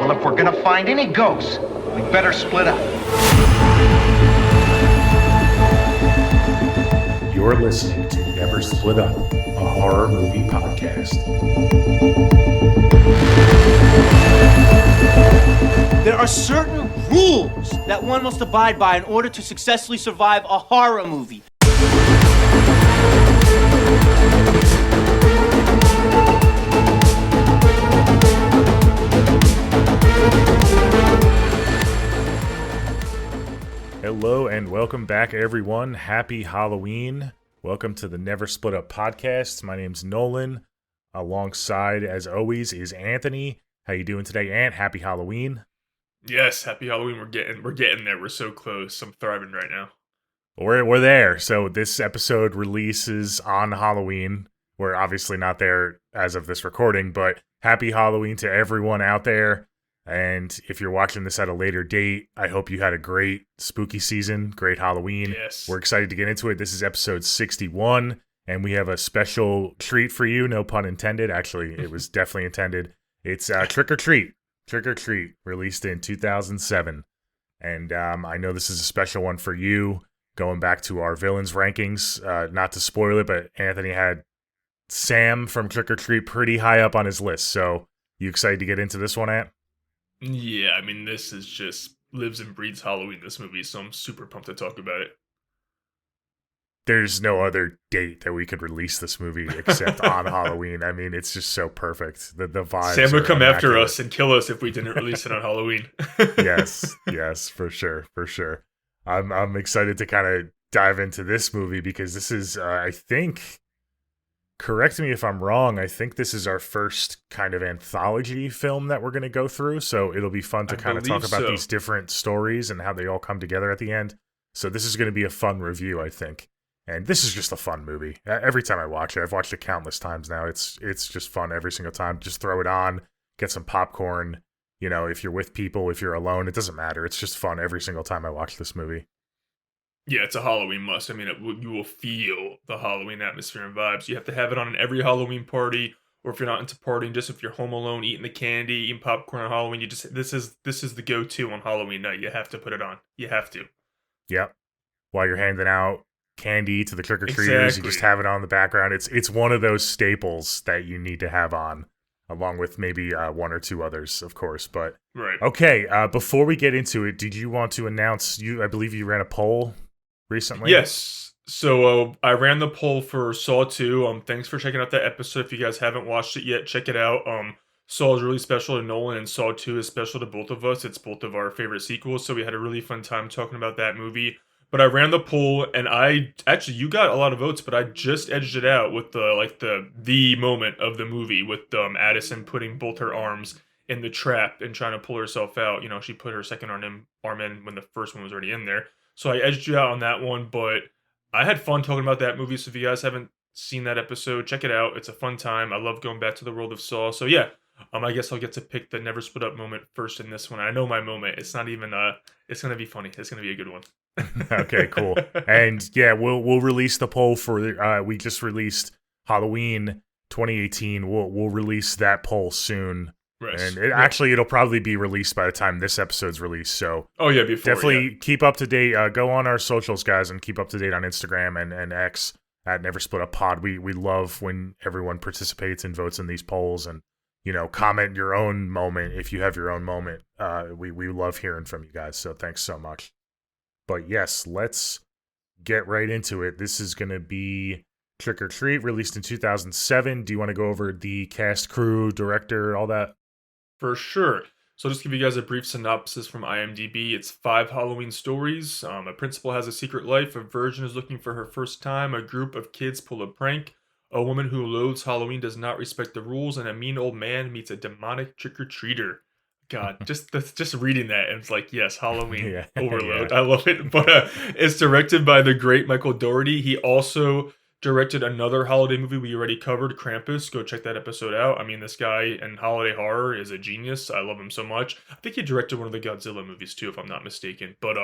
Well, if we're gonna find any ghosts, we better split up. You're listening to Never Split Up, a horror movie podcast. There are certain rules that one must abide by in order to successfully survive a horror movie. Hello and welcome back, everyone. Happy Halloween. Welcome to the Never Split Up podcast. My name's Nolan. Alongside, as always, is Anthony. How you doing today, Ant? Happy Halloween. Yes, happy Halloween. We're getting there. We're so close. I'm thriving right now. We're there. So this episode releases on Halloween. We're obviously not there as of this recording, but happy Halloween to everyone out there. And if you're watching this at a later date, I hope you had a great spooky season, great Halloween. Yes. We're excited to get into it. This is episode 61, and we have a special treat for you. No pun intended. Actually, it was definitely intended. It's Trick or Treat. Trick or Treat, released in 2007. And I know this is a special one for you, going back to our villains rankings. Not to spoil it, but Anthony had Sam from Trick or Treat pretty high up on his list. So, you excited to get into this one, Ant? Yeah, I mean, this is just lives and breathes Halloween, this movie, so I'm super pumped to talk about it. There's no other date that we could release this movie except on Halloween. I mean, it's just so perfect. The vibes. Sam would come after immaculate. us and kill us if we didn't release it on Halloween. Yes, for sure. I'm excited to kind of dive into this movie because this is, I think, correct me if I'm wrong, I think this is our first kind of anthology film that we're going to go through, so it'll be fun to kind of talk about these different stories and how they all come together at the end. So this is going to be a fun review, I think. And this is just a fun movie. Every time I watch it, I've watched it countless times now. It's just fun every single time. Just throw it on, get some popcorn. You know, if you're with people, if you're alone, it doesn't matter. It's just fun every single time I watch this movie. Yeah, it's a Halloween must. I mean, you will feel the Halloween atmosphere and vibes. You have to have it on in every Halloween party, or if you're not into partying, just if you're home alone, eating the candy, eating popcorn on Halloween, this is the go-to on Halloween night. You have to put it on. You have to. Yep. While you're handing out candy to the trick-or-treaters, you just have it on in the background. It's one of those staples that you need to have on, along with maybe one or two others, of course. But right. Okay, before we get into it, did you want to announce, I believe you ran a poll recently? Yes. So I ran the poll for Saw 2. Thanks for checking out that episode. If you guys haven't watched it yet, check it out. Saw is really special to Nolan, and Saw 2 is special to both of us. It's both of our favorite sequels, so we had a really fun time talking about that movie. But I ran the poll, and you got a lot of votes, but I just edged it out with the moment of the movie with Addison putting both her arms in the trap and trying to pull herself out. You know, she put her second arm in when the first one was already in there. So I edged you out on that one, but I had fun talking about that movie. So if you guys haven't seen that episode, check it out. It's a fun time. I love going back to the world of Saw. So yeah, I guess I'll get to pick the Never Split Up moment first in this one. I know my moment. It's not even it's gonna be funny. It's gonna be a good one. Okay, cool. And yeah, we'll release the poll for we just released Halloween 2018. We'll release that poll soon. Right. And actually it'll probably be released by the time this episode's released. So before definitely keep up to date. Go on our socials, guys, and keep up to date on Instagram and X at Never Split Up Pod. We love when everyone participates and votes in these polls, and comment your own moment if you have your own moment. We love hearing from you guys. So thanks so much. But yes, let's get right into it. This is going to be Trick or Treat, released in 2007. Do you want to go over the cast, crew, director, all that? For sure. So I'll just give you guys a brief synopsis from IMDb. It's 5 Halloween stories. A principal has a secret life. A virgin is looking for her first time. A group of kids pull a prank. A woman who loathes Halloween does not respect the rules. And a mean old man meets a demonic trick-or-treater. God, just reading that, and it's like, yes, Halloween overload. Yeah. I love it. But it's directed by the great Michael Dougherty. He also directed another holiday movie we already covered, Krampus. Go check that episode out. I mean, this guy in holiday horror is a genius. I love him so much. I think he directed one of the Godzilla movies too, if I'm not mistaken. But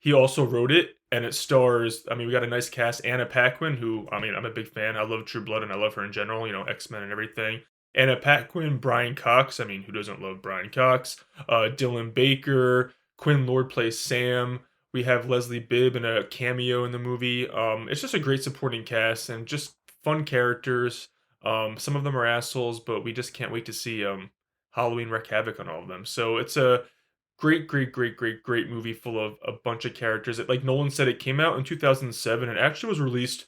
he also wrote it, and it stars, I mean, we got a nice cast. Anna Paquin, who, I mean, I'm a big fan. I love True Blood, and I love her in general, X-Men and everything. Anna Paquin, Brian Cox. I mean, who doesn't love Brian Cox? Dylan Baker, Quinn Lord plays Sam. We have Leslie Bibb in a cameo in the movie. It's just a great supporting cast and just fun characters. Some of them are assholes, but we just can't wait to see Halloween wreak havoc on all of them. So it's a great movie full of a bunch of characters. Like Nolan said, it came out in 2007 and actually was released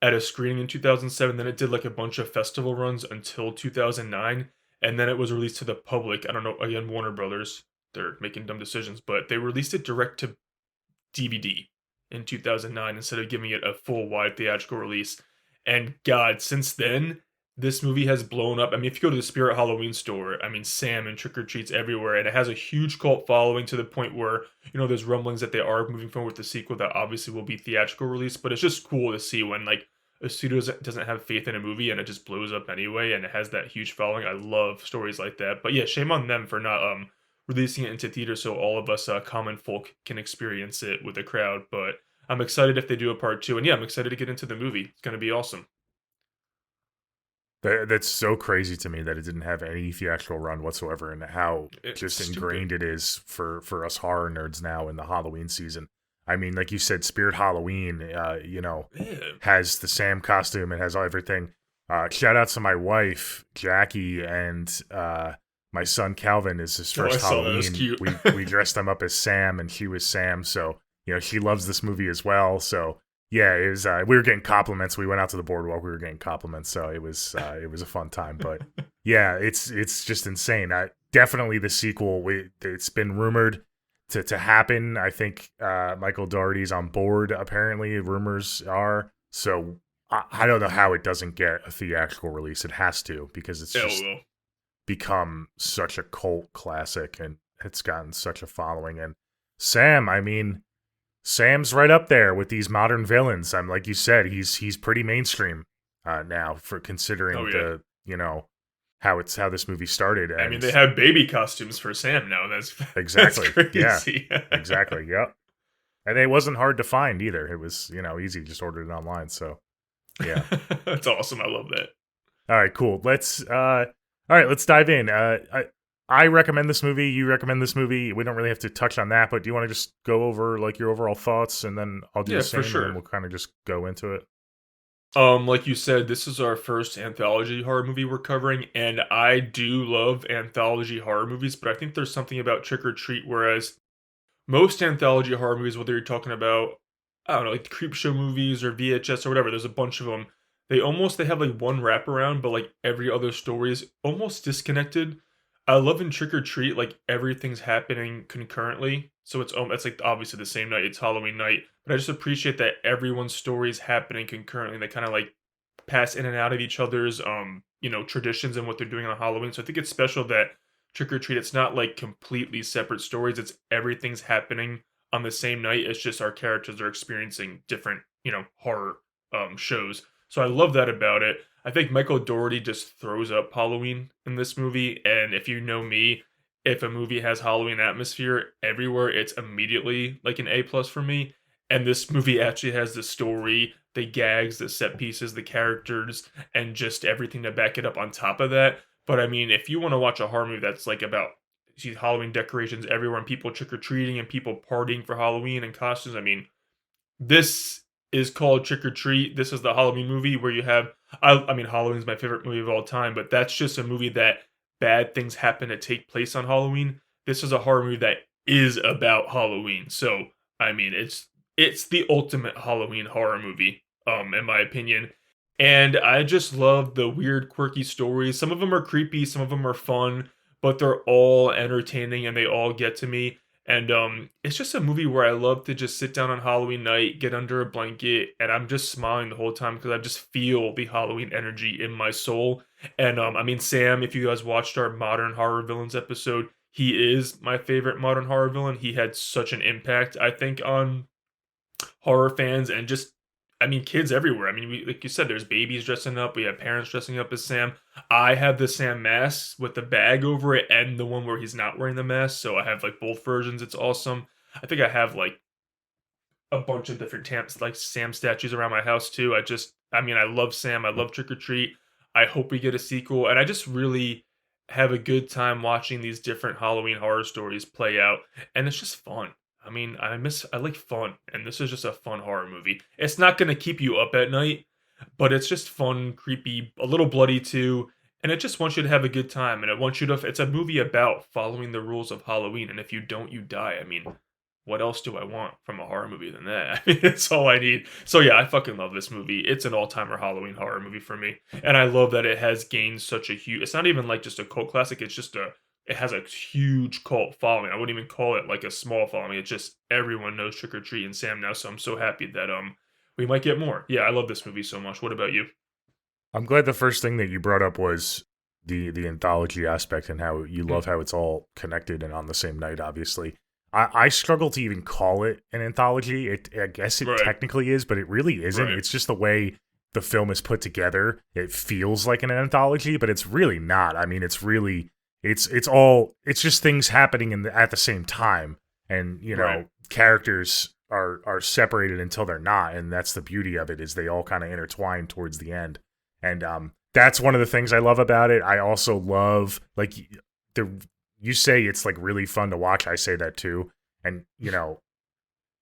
at a screening in 2007. Then it did like a bunch of festival runs until 2009, and then it was released to the public. I don't know. Again, Warner Brothers, they're making dumb decisions, but they released it direct to DVD in 2009 instead of giving it a full wide theatrical release. And God, since then, this movie has blown up. I mean, if you go to the Spirit Halloween store, I mean, Sam and Trick or Treats everywhere, and it has a huge cult following to the point where, there's rumblings that they are moving forward with the sequel that obviously will be theatrical release. But it's just cool to see when like a studio doesn't have faith in a movie and it just blows up anyway, and it has that huge following. I love stories like that. But yeah, shame on them for not releasing it into theaters so all of us common folk can experience it with a crowd. But I'm excited if they do a part 2, and yeah, I'm excited to get into the movie. It's going to be awesome. That's so crazy to me that it didn't have any theatrical run whatsoever, and how It's just stupid. ingrained it is for us horror nerds now in the Halloween season. I mean, like you said, Spirit Halloween, Yeah. has the Sam costume, it has everything. Shout out to my wife Jackie and my son Calvin is his Oh, I first saw that. It was Halloween. cute. We dressed him up as Sam, and she was Sam, so she loves this movie as well. So yeah, it was. We were getting compliments. We went out to the boardwalk. We were getting compliments, so it was a fun time. But yeah, it's just insane. Definitely the sequel. It's been rumored to happen. I think Michael Dougherty's on board. Apparently, rumors are. So I don't know how it doesn't get a theatrical release. It has to, because it's just become such a cult classic and it's gotten such a following. And Sam, I mean, Sam's right up there with these modern villains. I'm like you said, he's pretty mainstream now for considering the how this movie started. And I mean, they have baby costumes for Sam now. That's exactly that's crazy. Yeah, exactly. Yep. And it wasn't hard to find either. It was easy. Just ordered it online. So yeah, That's awesome. I love that. all right, cool. Let's dive in. I recommend this movie. You recommend this movie. We don't really have to touch on that, but do you want to just go over like your overall thoughts, and then I'll do the same, for sure. and then we'll kind of just go into it. Like you said, this is our first anthology horror movie we're covering, and I do love anthology horror movies, but I think there's something about Trick or Treat, whereas most anthology horror movies, whether you're talking about, I don't know, like the Creepshow movies or VHS or whatever, there's a bunch of them. They have like one wraparound, but like every other story is almost disconnected. I love in Trick or Treat, like everything's happening concurrently. So it's like obviously the same night, it's Halloween night, but I just appreciate that everyone's story is happening concurrently. They kind of like pass in and out of each other's traditions and what they're doing on Halloween. So I think it's special that Trick or Treat, it's not like completely separate stories. It's everything's happening on the same night. It's just our characters are experiencing different, horror shows. So I love that about it. I think Michael Dougherty just throws up Halloween in this movie, and if you know me, if a movie has Halloween atmosphere everywhere, it's immediately like an A+ for me. And this movie actually has the story, the gags, the set pieces, the characters, and just everything to back it up on top of that. But I mean, if you want to watch a horror movie that's like about Halloween decorations everywhere and people trick-or-treating and people partying for Halloween and costumes, I mean, this is called Trick or Treat. This is the Halloween movie where you have, I mean, Halloween's my favorite movie of all time, but that's just a movie that bad things happen to take place on Halloween. This is a horror movie that is about Halloween. So, I mean, it's the ultimate Halloween horror movie, in my opinion. And I just love the weird, quirky stories. Some of them are creepy, some of them are fun, but they're all entertaining and they all get to me. And it's just a movie where I love to just sit down on Halloween night, get under a blanket, and I'm just smiling the whole time because I just feel the Halloween energy in my soul. And I mean, Sam, if you guys watched our Modern Horror Villains episode, he is my favorite modern horror villain. He had such an impact, I think, on horror fans and just, I mean, kids everywhere. I mean, like you said, there's babies dressing up. We have parents dressing up as Sam. I have the Sam mask with the bag over it and the one where he's not wearing the mask. So I have like both versions. It's awesome. I think I have like a bunch of different Sam statues around my house too. I love Sam. I love Trick or Treat. I hope we get a sequel, and I just really have a good time watching these different Halloween horror stories play out, and it's just fun. I mean, I like fun, and this is just a fun horror movie. It's not gonna keep you up at night, but it's just fun, creepy, a little bloody too, and it just wants you to have a good time, and it wants you to. It's a movie about following the rules of Halloween, and if you don't, you die. I mean, what else do I want from a horror movie than that? I mean, it's all I need. So yeah, I fucking love this movie. It's an all-timer Halloween horror movie for me, and I love that it has gained such a huge. It's not even like just a cult classic. It's just a. It has a huge cult following. I wouldn't even call it like a small following. It's just everyone knows Trick or Treat and Sam now. So I'm so happy that we might get more. Yeah, I love this movie so much. What about you? I'm glad the first thing that you brought up was the anthology aspect and how you love how it's all connected and on the same night, obviously. I struggle to even call it an anthology. I guess it Right. technically is, but it really isn't. Right. It's just the way the film is put together. It feels like an anthology, but it's really not. I mean, it's really it's just things happening at the same time, and you know, Right. characters are separated until they're not, and that's the beauty of it, is they all kind of intertwine towards the end. And that's one of the things I love about it. I also love, like, you say it's like really fun to watch. I say that too. And you know,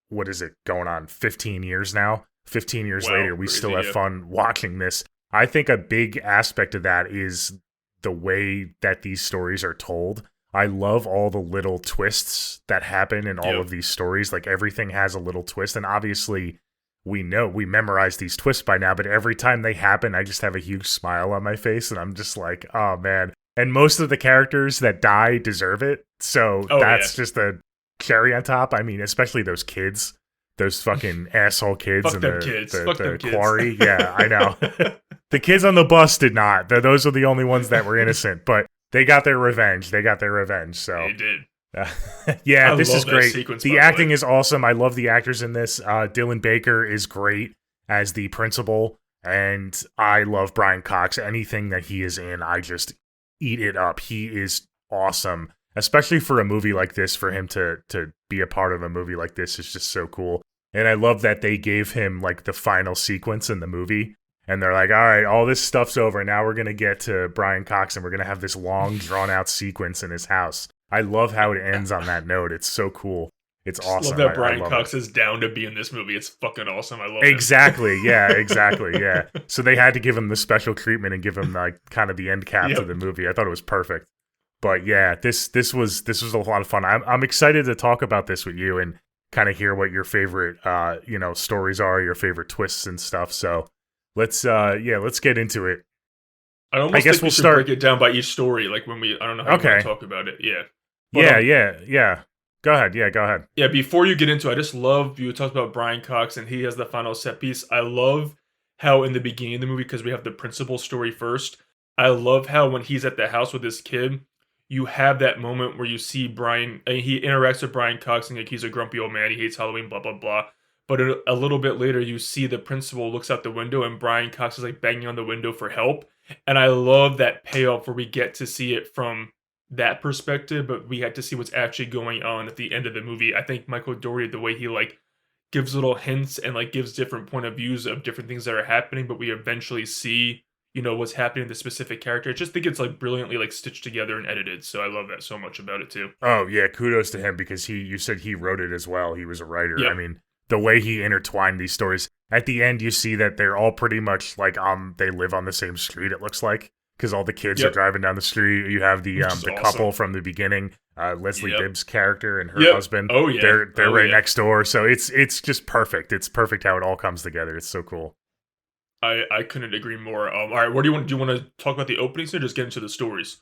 what is it going on 15 years now? 15 years Wow, later, we crazy, still have yeah. fun watching this. I think a big aspect of that is the way that these stories are told. I love all the little twists that happen in all Yep. of these stories. Like, everything has a little twist, and obviously we memorize these twists by now, but every time they happen, I just have a huge smile on my face, and I'm just like, oh man. And most of the characters that die deserve it, so Oh, that's yeah. just a cherry on top. I mean, especially those kids, those fucking asshole kids Fuck in them the, kids. the, Fuck the them kids. quarry. Yeah, I know. The kids on the bus did not. Those are the only ones that were innocent, but they got their revenge. So They did. yeah, I this love is that great. sequence, The by the acting way. is awesome. I love the actors in this. Dylan Baker is great as the principal, and I love Brian Cox. Anything that he is in, I just eat it up. He is awesome, especially for a movie like this. For him to be a part of a movie like this is just so cool. And I love that they gave him like the final sequence in the movie. And they're like, all right, all this stuff's over. Now we're going to get to Brian Cox, and we're going to have this long, drawn-out sequence in his house. I love how it ends on that note. It's so cool. It's awesome. Love that I Brian love Cox it. is down to be in this movie. It's fucking awesome. I love it. Exactly. Yeah, exactly. Yeah. So they had to give him the special treatment and give him like kind of the end cap to Yep. the movie. I thought it was perfect. But yeah, this was a lot of fun. I'm excited to talk about this with you and kind of hear what your favorite stories are, your favorite twists and stuff. So let's get into it. I almost guess think we we'll should start- break it down by each story, like when I don't know how Okay. you want to talk about it. Yeah. But, Yeah. Go ahead. Yeah, go ahead. Yeah, before you get into it, I just love you talked about Brian Cox and he has the final set piece. I love how in the beginning of the movie, because we have the principal story first, I love how when he's at the house with his kid, you have that moment where you see Brian, he interacts with Brian Cox and like he's a grumpy old man, he hates Halloween, blah, blah, blah. But a little bit later, you see the principal looks out the window and Brian Cox is like banging on the window for help. And I love that payoff where we get to see it from that perspective, but we had to see what's actually going on at the end of the movie. I think Michael Dougherty, the way he like gives little hints and like gives different point of views of different things that are happening, but we eventually see, you know, what's happening to the specific character. I just think it's like brilliantly like stitched together and edited. So I love that so much about it too. Oh yeah, kudos to him because you said he wrote it as well. He was a writer. Yep. I mean, the way he intertwined these stories. At the end, you see that they're all pretty much like they live on the same street. It looks like because all the kids are Yep. driving down the street. You have the Which is couple awesome. from the beginning, Leslie Yep. Bibb's character and her Yep. husband. Oh, yeah. they're Oh, right yeah. next door. So it's just perfect. It's perfect how it all comes together. It's so cool. I couldn't agree more. All right, what do you want? Do you want to talk about the openings or just get into the stories?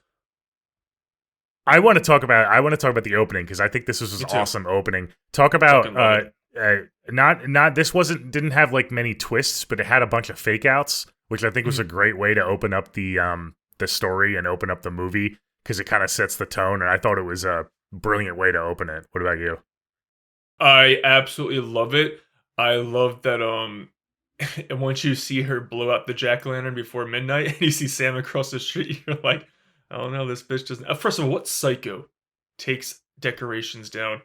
I want to talk about the opening because I think this was Me an too. awesome opening. Talk about Fucking love not this didn't have like many twists, but it had a bunch of fake outs, which I think was a great way to open up the story and open up the movie because it kind of sets the tone. And I thought it was a brilliant way to open it. What about you? I absolutely love it. I love that and once you see her blow out the jack-o'-lantern before midnight and you see Sam across the street, you're like, oh no, this bitch doesn't. First of all, what psycho takes decorations down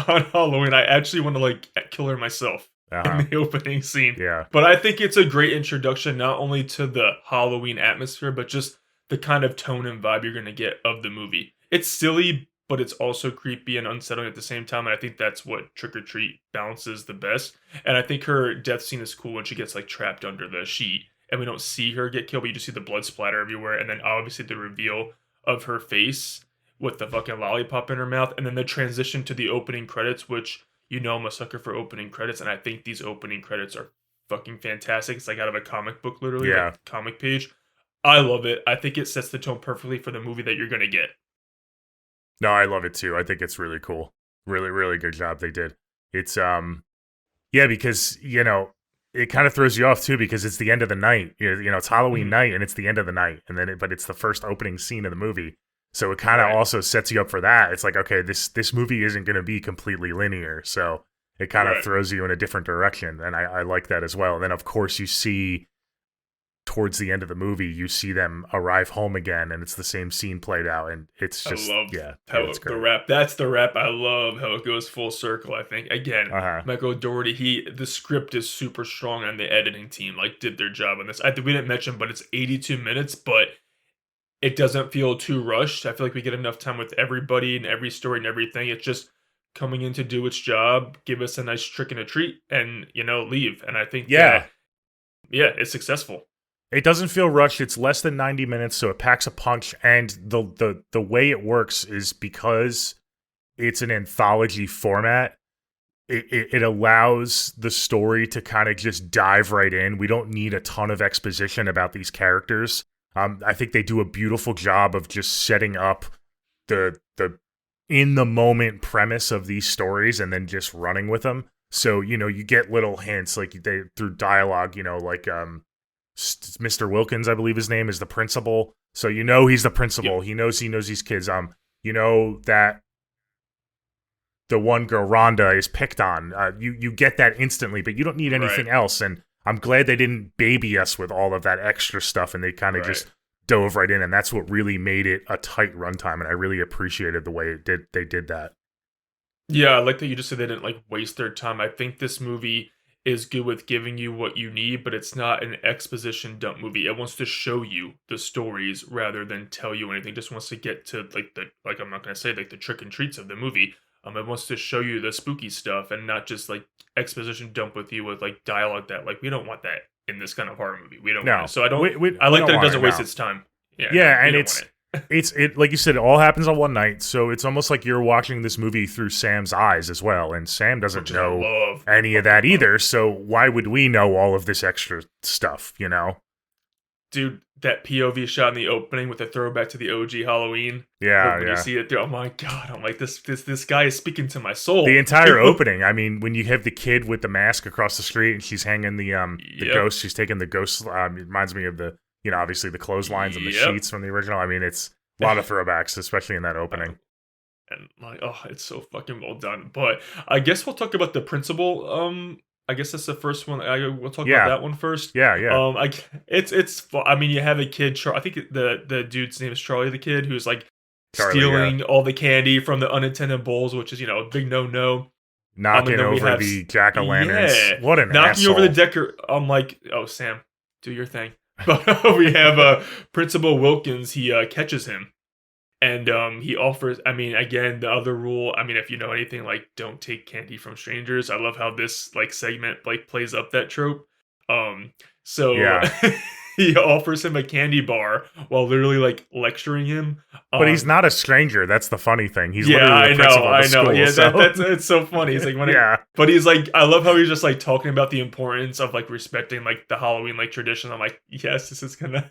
on Halloween? I actually want to like kill her myself. Uh-huh. in the opening scene. Yeah. But I think it's a great introduction, not only to the Halloween atmosphere, but just the kind of tone and vibe you're going to get of the movie. It's silly, but it's also creepy and unsettling at the same time. And I think that's what Trick or Treat balances the best. And I think her death scene is cool when she gets like trapped under the sheet and we don't see her get killed, but you just see the blood splatter everywhere. And then obviously the reveal of her face with the fucking lollipop in her mouth. And then the transition to the opening credits, which, you know, I'm a sucker for opening credits. And I think these opening credits are fucking fantastic. It's like out of a comic book, literally, Yeah. like comic page. I love it. I think it sets the tone perfectly for the movie that you're going to get. No, I love it too. I think it's really cool. Really, really good job they did. It's yeah, because you know it kind of throws you off too because it's the end of the night. You know, it's Halloween night and it's the end of the night, and then but it's the first opening scene of the movie, so it kind of also sets you up for that. It's like, okay, this movie isn't going to be completely linear, so it kind of throws you in a different direction, and I like that as well. And then of course you see, towards the end of the movie, you see them arrive home again, and it's the same scene played out, and it's just how it's great. the rap. That's the rap. I love how it goes full circle. I think again, Michael Dougherty. The script is super strong, and the editing team like did their job on this. I think we didn't mention, but it's 82 minutes, but it doesn't feel too rushed. I feel like we get enough time with everybody and every story and everything. It's just coming in to do its job, give us a nice trick and a treat, and leave. And I think it's successful. It doesn't feel rushed. It's less than 90 minutes, so it packs a punch. And the way it works is because it's an anthology format, it allows the story to kind of just dive right in. We don't need a ton of exposition about these characters. I think they do a beautiful job of just setting up the in the moment premise of these stories and then just running with them. So, you get little hints like they through dialogue, like Mr. Wilkins, I believe his name, is the principal. So he's the principal. Yep. He knows these kids. That the one girl, Rhonda, is picked on. You get that instantly, but you don't need anything else. And I'm glad they didn't baby us with all of that extra stuff, and they kind of just dove right in. And that's what really made it a tight runtime. And I really appreciated the way they did that. Yeah, I like that you just said they didn't waste their time. I think this movie is good with giving you what you need, but it's not an exposition dump movie. It wants to show you the stories rather than tell you anything. It just wants to get to I'm not gonna say the trick and treats of the movie. It wants to show you the spooky stuff and not just exposition dump with you with dialogue that we don't want that in this kind of horror movie. We don't want it. So I don't. I like that it doesn't waste its time. Yeah, and it's like you said, it all happens on one night, so it's almost like you're watching this movie through Sam's eyes as well, and Sam doesn't know any of that either, so why would we know all of this extra stuff, Dude, that POV shot in the opening with a throwback to the OG Halloween. When you see it there, oh my god, I'm like, this guy is speaking to my soul. The entire opening, I mean, when you have the kid with the mask across the street and she's hanging the ghost, she's taking the ghost, it reminds me of the obviously the clotheslines and the sheets from the original. I mean, it's a lot of throwbacks, especially in that opening. And it's so fucking well done. But I guess we'll talk about the principal. I guess that's the first one. We'll talk about that one first. Yeah. It's. I mean, you have a kid. I think the dude's name is Charlie, the kid who's Charlie, stealing all the candy from the unattended bowls, which is a big no. Knocking over the jack-o'-lanterns. Yeah, what an knocking asshole. over the decker. I'm like, oh Sam, do your thing. But we have Principal Wilkins. He catches him, and he offers. I mean, again, the other rule. I mean, if you know anything, don't take candy from strangers. I love how this segment plays up that trope. So he offers him a candy bar while literally lecturing him. But he's not a stranger. That's the funny thing. He's literally the principal of the school. I know. Yeah, so. it's so funny. It's but he's I love how he's just talking about the importance of respecting the Halloween tradition. I'm like, yes, this is gonna.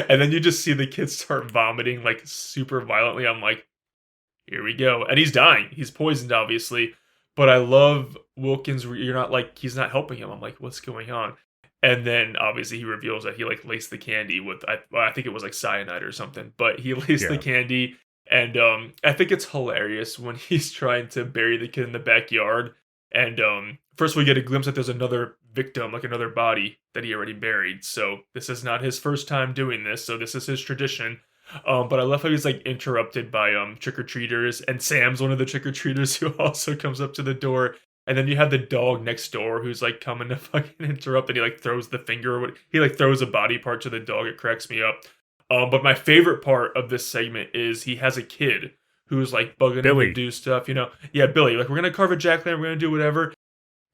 And then you just see the kids start vomiting super violently. I'm like, here we go. And he's dying. He's poisoned, obviously. But I love Wilkins. You're not he's not helping him. I'm like, what's going on? And then obviously he reveals that he laced the candy with I think it was cyanide or something, but he laced the candy, and I think it's hilarious when he's trying to bury the kid in the backyard, and first we get a glimpse that there's another victim, another body that he already buried. So this is not his first time doing this, so this is his tradition. But I love how he's interrupted by trick-or-treaters, and Sam's one of the trick-or-treaters who also comes up to the door. And then you have the dog next door who's like coming to fucking interrupt, and he like throws the finger, or what he like throws a body part to the dog. It cracks me up. But my favorite part of this segment is he has a kid who's like bugging him to do stuff. Yeah, Billy. Like, we're gonna carve a jack-o'-lantern, we're gonna do whatever.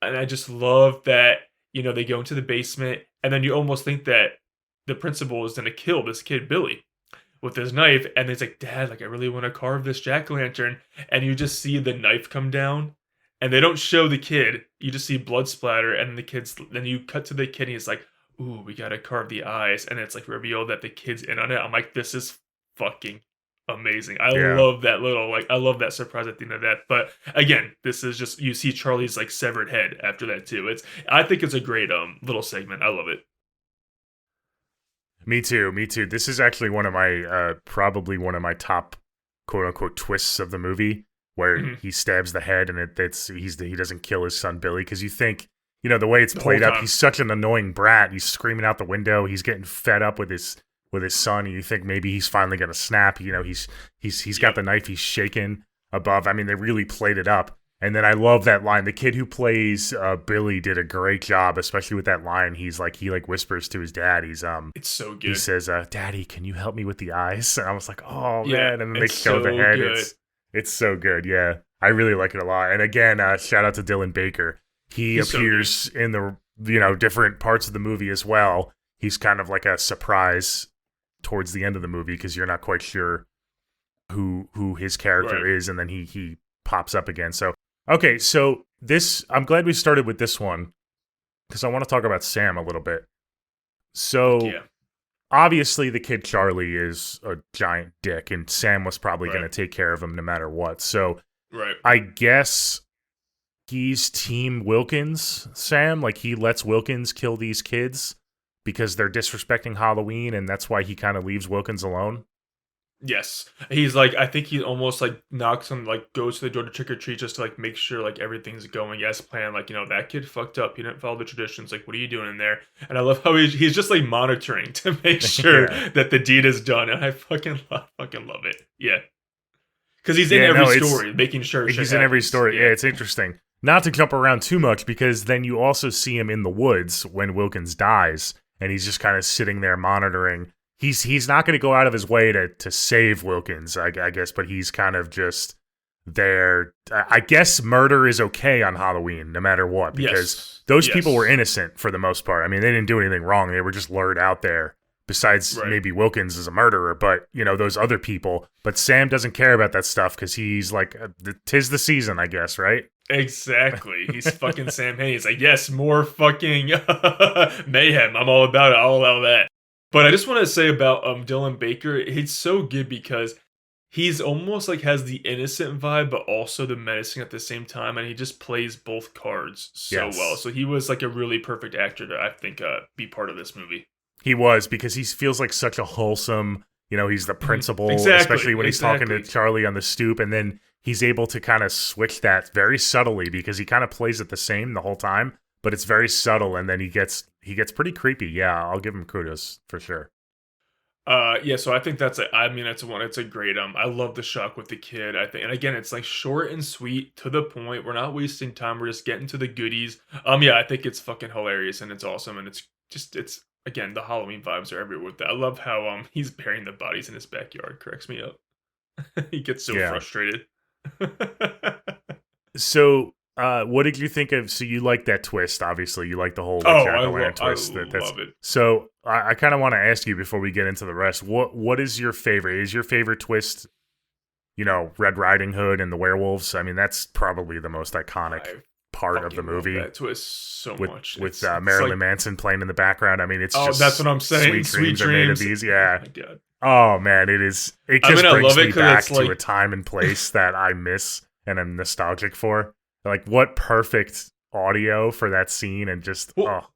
And I just love that. They go into the basement, and then you almost think that the principal is gonna kill this kid Billy with his knife, and he's like, Dad, like, I really want to carve this jack-o'-lantern, and you just see the knife come down, and they don't show the kid, you just see blood splatter, and then you cut to the kid, and he's like, ooh, we gotta carve the eyes, and it's like revealed that the kid's in on it. I'm like, this is fucking amazing. I love that I love that surprise at the end of that. But again, this is just, you see Charlie's like severed head after that too. I think it's a great little segment. I love it. Me too. This is actually one of my probably one of my top quote unquote twists of the movie, where he stabs the head and he doesn't kill his son Billy, because you think, the way it's played up, he's such an annoying brat. He's screaming out the window. He's getting fed up with his son, and you think maybe he's finally gonna snap. He's got the knife. He's shaking above. I mean, they really played it up. And then I love that line. The kid who plays Billy did a great job, especially with that line. He whispers to his dad. It's so good. He says, "Daddy, can you help me with the eyes?" And I was like, "Oh man!" And then they show the head. Good. It's so good. Yeah, I really like it a lot. And again, shout out to Dylan Baker. He's appears in the different parts of the movie as well. He's kind of like a surprise towards the end of the movie, because you're not quite sure who his character is, and then he pops up again. So okay, so I'm glad we started with this one, because I want to talk about Sam a little bit. So obviously the kid Charlie is a giant dick, and Sam was probably going to take care of him no matter what. So I guess he's Team Wilkins, Sam. Like, he lets Wilkins kill these kids because they're disrespecting Halloween, and that's why he kind of leaves Wilkins alone. Yes. He's like, I think he almost like knocks on, like, goes to the door to trick or treat just to like make sure like everything's going as planned. Like, that kid fucked up. He didn't follow the traditions. Like, what are you doing in there? And I love how he's just like monitoring to make sure that the deed is done. And I fucking love it. Yeah. Because he's in every story, making sure he's in every story. Yeah, it's interesting. Not to jump around too much, because then you also see him in the woods when Wilkins dies, and he's just kind of sitting there monitoring. He's not going to go out of his way to save Wilkins, I guess, but he's kind of just there. I guess murder is okay on Halloween, no matter what, because those people were innocent for the most part. I mean, they didn't do anything wrong. They were just lured out there. Besides, maybe Wilkins is a murderer, but, those other people. But Sam doesn't care about that stuff, because he's like, 'tis the season, I guess, right? Exactly. He's fucking Sam Hain. He's like, yes, more fucking mayhem. I'm all about it. I'll allow that. But I just want to say about Dylan Baker, he's so good because he's almost like has the innocent vibe, but also the menacing at the same time, and he just plays both cards so well. So he was like a really perfect actor to, I think, be part of this movie. He was, because he feels like such a wholesome, he's the principal, especially when he's talking to Charlie on the stoop, and then he's able to kind of switch that very subtly, because he kind of plays it the same the whole time, but it's very subtle, and then he gets pretty creepy. Yeah, I'll give him kudos for sure. So I think it's a great I love the shock with the kid. I think, and again, it's like short and sweet, to the point. We're not wasting time. We're just getting to the goodies. I think it's fucking hilarious, and it's awesome, and it's again, the Halloween vibes are everywhere with that. I love how he's burying the bodies in his backyard. Cracks me up. He gets so frustrated. So what did you think of? So you like that twist? Obviously, you like the whole jack-o'-lantern twist. Love it. So I kind of want to ask you before we get into the rest. What is your favorite? Is your favorite twist? Red Riding Hood and the werewolves. I mean, that's probably the most iconic part of the movie. That twist so much with Marilyn Manson playing in the background. I mean, it's just that's what I'm saying. Sweet dreams are made of these. Yeah. Oh my God. Oh man, it is. It just brings me back to a time and place that I miss and I'm nostalgic for. Like, what perfect audio for that scene, and just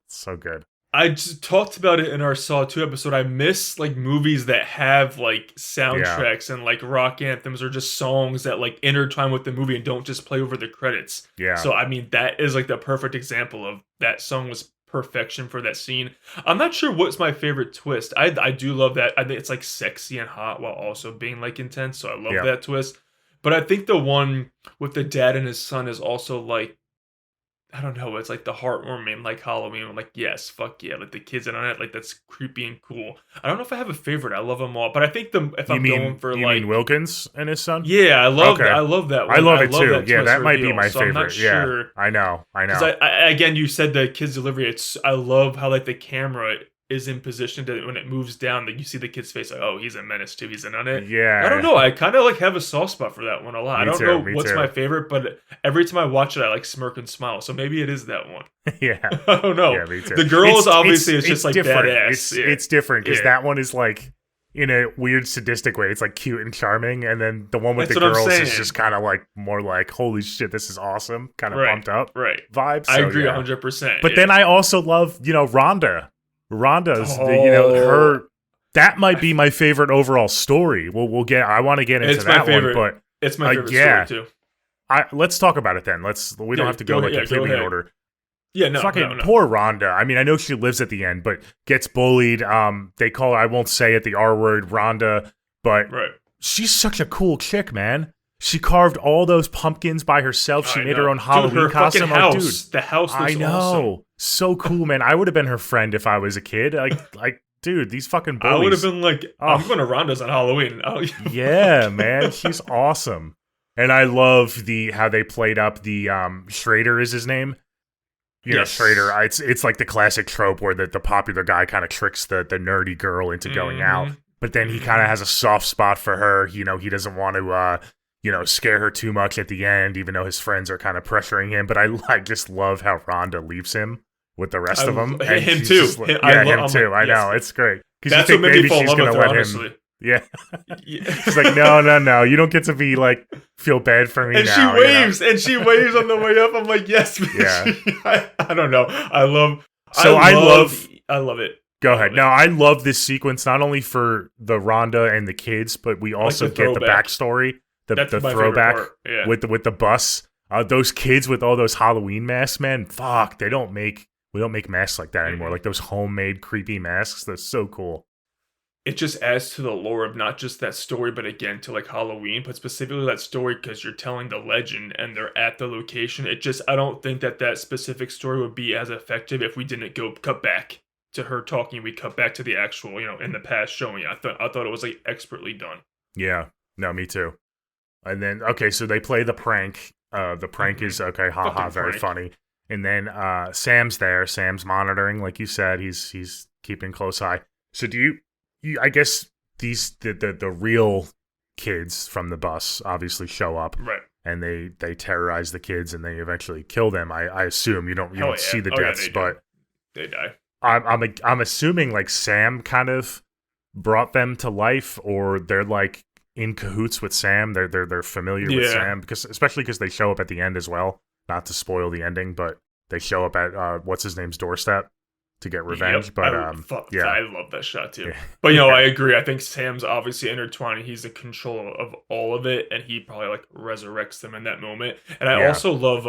so good. I just talked about it in our Saw 2 episode. I miss like movies that have like soundtracks and like rock anthems, or just songs that like intertwine with the movie and don't just play over the credits. Yeah. So I mean, that is like the perfect example of that song was perfection for that scene. I'm not sure what's my favorite twist. I do love that. I think it's like sexy and hot while also being like intense. So I love that twist. But I think the one with the dad and his son is also like I don't know, it's like the heartwarming, like Halloween. I'm like, yes, fuck yeah, like the kids in on it, like that's creepy and cool. I don't know if I have a favorite. I love them all, but I think if I'm going for you like, mean Wilkins and his son? yeah, Okay. I love that one. I love it too. That Yeah, twist that might be reveal, my so I'm not favorite. Yeah, sure. I know. Because I again, you said the kids delivery. I love how like the camera is in position to when it moves down, that you see the kid's face. Like, oh, he's a menace too. He's in on it. Yeah. I don't know. I kind of like have a soft spot for that one a lot. I don't know Me what's too. my favorite, but every time I watch it, I like smirk and smile. So maybe it is that one. Yeah. I don't know. Yeah, me too. The girls obviously it's just like different. badass. It's different because Yeah. that one is like in a weird sadistic way. It's like cute and charming, and then the one with That's the what I'm girls is saying. just kind of like more like holy shit, this is awesome, kind of Right, pumped up right. vibes. I So, agree yeah. 100%. But then I also love Rhonda. Rhonda's her. That might be my favorite overall story. We'll get. I want to get into It's my that favorite. one, but it's my favorite yeah. story too. Let's talk about it then. We don't have to go like completely in ahead. order. Yeah, no, Fucking no. poor Rhonda. I mean, I know she lives at the end, but gets bullied. They call her, I won't say it, the R word, Rhonda, but Right. she's such a cool chick, man. She carved all those pumpkins by herself. She made her own Halloween her costume. fucking house. Dude, The house looks I know. awesome. So cool, man. I would have been her friend if I was a kid. Like, dude, these fucking bullies. I would have been like, I'm going to Ronda's on Halloween. Yeah, man. She's awesome. And I love how they played up the Schrader is his name. You know, Schrader. It's like the classic trope where the popular guy kind of tricks the nerdy girl into going out. But then he kind of has a soft spot for her. You know, he doesn't want to scare her too much at the end, even though his friends are kind of pressuring him. But I just love how Rhonda leaves him with the rest of them. And him she's too. just like, him too. I know. It's great. That's what made me fall in love with her, honestly. Yeah. She's like, no, you don't get to be like, feel bad for me and now. She waves, and she waves on the way up. I'm like, yes, bitch. Yeah. I don't know. I love it. Go ahead. No, I love this sequence, not only for the Rhonda and the kids, but we also get the backstory, the throwback with the bus. Those kids with all those Halloween masks, man, fuck, we don't make masks like that anymore. Like those homemade creepy masks. That's so cool. It just adds to the lore of not just that story, but again to like Halloween, but specifically that story because you're telling the legend and they're at the location. I don't think that specific story would be as effective if we didn't cut back to her talking. We cut back to the actual, in the past showing. I thought it was like expertly done. Yeah, no, me too. And then so they play the prank. The prank is okay, haha, very funny. And then Sam's there. Sam's monitoring, like you said. He's keeping close eye. So do you? I guess the real kids from the bus obviously show up, right? And they terrorize the kids and they eventually kill them. I assume you don't see the deaths, but they die. I'm assuming like Sam kind of brought them to life, or they're like in cahoots with Sam. They're familiar with Sam especially because they show up at the end as well. Not to spoil the ending, but they show up at what's his name's doorstep to get revenge. Yep. But I love that shot too. Yeah. But I agree. I think Sam's obviously intertwined. He's in control of all of it, and he probably like resurrects them in that moment. And I also love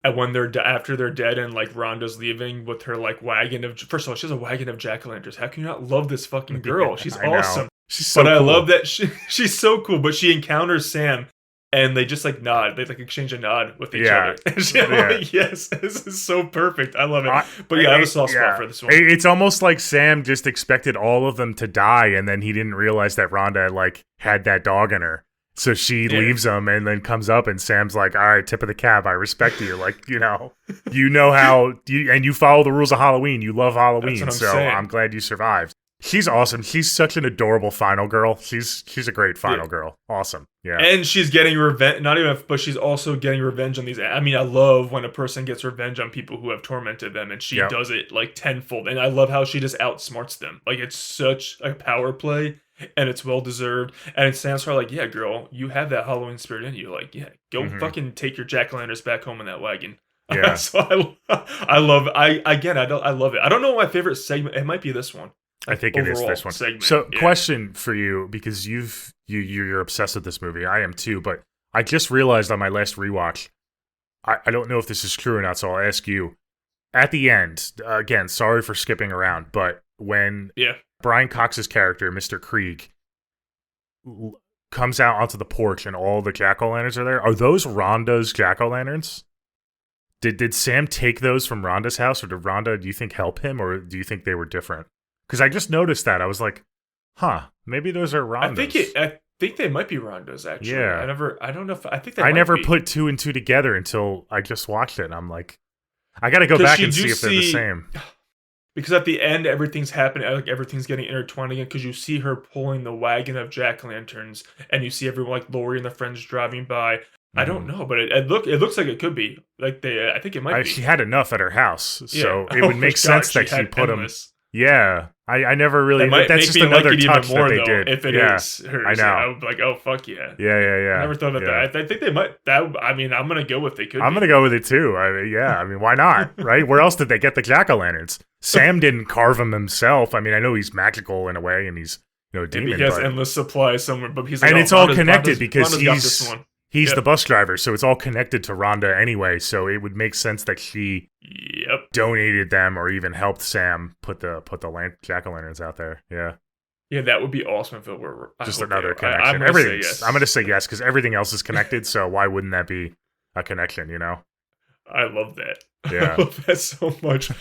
and when after they're dead and like Rhonda's leaving with her like wagon of, first of all, she has a wagon of jack-o'-lanterns. How can you not love this fucking girl? She's awesome. She's so cool. I love that she's so cool. But she encounters Sam. And they just like nod. They like exchange a nod with each other. And she's like, yes, this is so perfect. I love it. But I have a soft spot for this one. It's almost like Sam just expected all of them to die, and then he didn't realize that Rhonda like had that dog in her. So she leaves him and then comes up, and Sam's like, all right, tip of the cap. I respect you. Like, you know how you follow the rules of Halloween. You love Halloween. So I'm glad you survived. She's awesome. She's such an adorable final girl. She's a great final girl. Awesome. Yeah. And she's getting revenge, but she's also getting revenge on these. I mean, I love when a person gets revenge on people who have tormented them, and she does it like tenfold. And I love how she just outsmarts them. Like, it's such a power play, and it's well deserved. And it stands for like, yeah, girl, you have that Halloween spirit in you. Like, yeah, go fucking take your jack-o'-lanterns back home in that wagon. Yeah. So I love it. I love it. I don't know my favorite segment. It might be this one. I think it is this one. Segment. So, question for you, because you're obsessed with this movie. I am too, but I just realized on my last rewatch, I don't know if this is true or not, so I'll ask you. At the end, again, sorry for skipping around, but when Brian Cox's character, Mr. Krieg, comes out onto the porch and all the jack-o'-lanterns are there, are those Rhonda's jack-o'-lanterns? Did Sam take those from Rhonda's house, or did Rhonda, do you think, help him, or do you think they were different? Because I just noticed that. I was like, huh, maybe those are Rhonda's. I think they might be Rhonda's, actually. Yeah. I don't know if I think they I might never be. put two and two together until I just watched it, and I'm like, I got to go back and see if they're the same. Because at the end, everything's happening, like everything's getting intertwined again. Because you see her pulling the wagon of jack-o'-lanterns, and you see everyone, like Lori and the friends driving by. I don't know, but it looks like it could be. Like I think it might be. She had enough at her house, so Yeah. it would make sense that she put them. Yeah, I never really. That might that's make just me another like it touch even more, that they though, did. if it yeah, is hers. I know. I would be like, oh fuck yeah. Yeah. I never thought about that. I think they might. I mean, I'm gonna go with they could. I'm gonna go with it too. I mean, why not? Right? Where else did they get the jack-o'-lanterns? Sam didn't carve them himself. I mean, I know he's magical in a way, and he's a demon. Maybe he has endless supply somewhere, but he's like, and oh, it's all Rhonda's- connected Rhonda's- because Rhonda's got this one. he's the bus driver, so it's all connected to Rhonda anyway. So it would make sense that she donated them or even helped Sam put the jack-o'-lanterns out there. Yeah. Yeah, that would be awesome if it were Just another connection. I'm gonna say Everything's. yes. I'm gonna say yes because everything else is connected. So why wouldn't that be a connection? I love that. Yeah. I love that so much.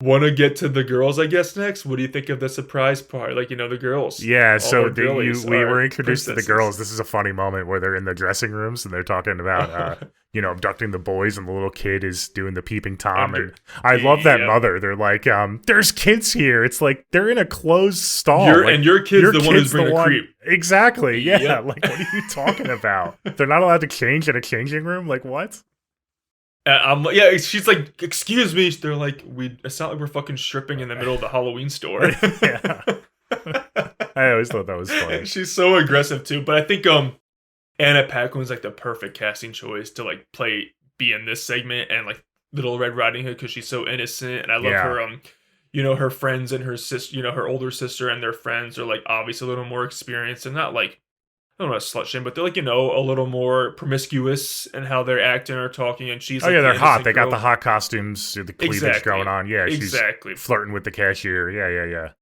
Want to get to the girls, I guess, next? What do you think of the surprise part? Like, the girls. Yeah, All so our girlies we are were introduced to the princesses. girls. This is a funny moment where they're in the dressing rooms and they're talking about, abducting the boys, and the little kid is doing the peeping Tom. And I love that mother. They're like, there's kids here. It's like they're in a closed stall. And your kid's the one who's bringing a creep. Exactly. Yeah. Yep. Like, what are you talking about? They're not allowed to change in a changing room? Like, what? She's like, excuse me. They're like, it's not like we're fucking stripping in the middle of the Halloween store. Yeah. I always thought that was funny. She's so aggressive too. But I think Anna Paquin's like the perfect casting choice to like be in this segment, and like Little Red Riding Hood, because she's so innocent, and I love her. Her friends and her sister, her older sister and their friends are like obviously a little more experienced and not like, I don't know, slut shame, but they're like, a little more promiscuous in how they're acting or talking, and she's like, they're hot. innocent They got girl. the hot costumes, the cleavage going on. Yeah, she's flirting with the cashier. Yeah.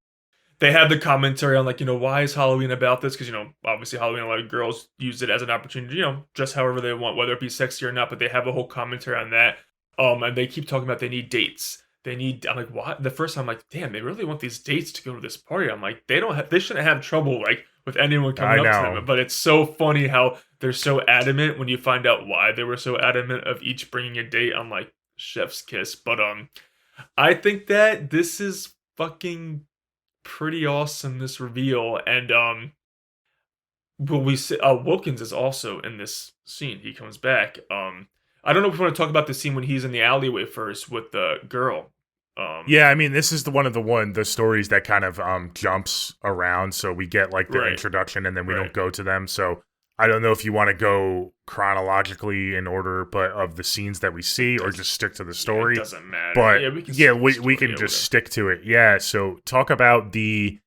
They have the commentary on like, why is Halloween about this? Because, obviously Halloween, a lot of girls use it as an opportunity, dress however they want, whether it be sexy or not, but they have a whole commentary on that. And they keep talking about they need dates. I'm like, what? The first time I'm like, damn, they really want these dates to go to this party. I'm like, they shouldn't have trouble like with anyone coming up to them. But it's so funny how they're so adamant when you find out why they were so adamant of each bringing a date. I'm like, chef's kiss. But I think that this is fucking pretty awesome, this reveal. And Wilkins is also in this scene. He comes back. I don't know if we want to talk about the scene when he's in the alleyway first with the girl. Yeah, I mean, this is the stories that kind of jumps around, so we get like the introduction and then we don't go to them. So I don't know if you want to go chronologically in order, but of the scenes that we see, or just stick to the story. It doesn't matter. But we can just stick to it. Yeah. So talk about the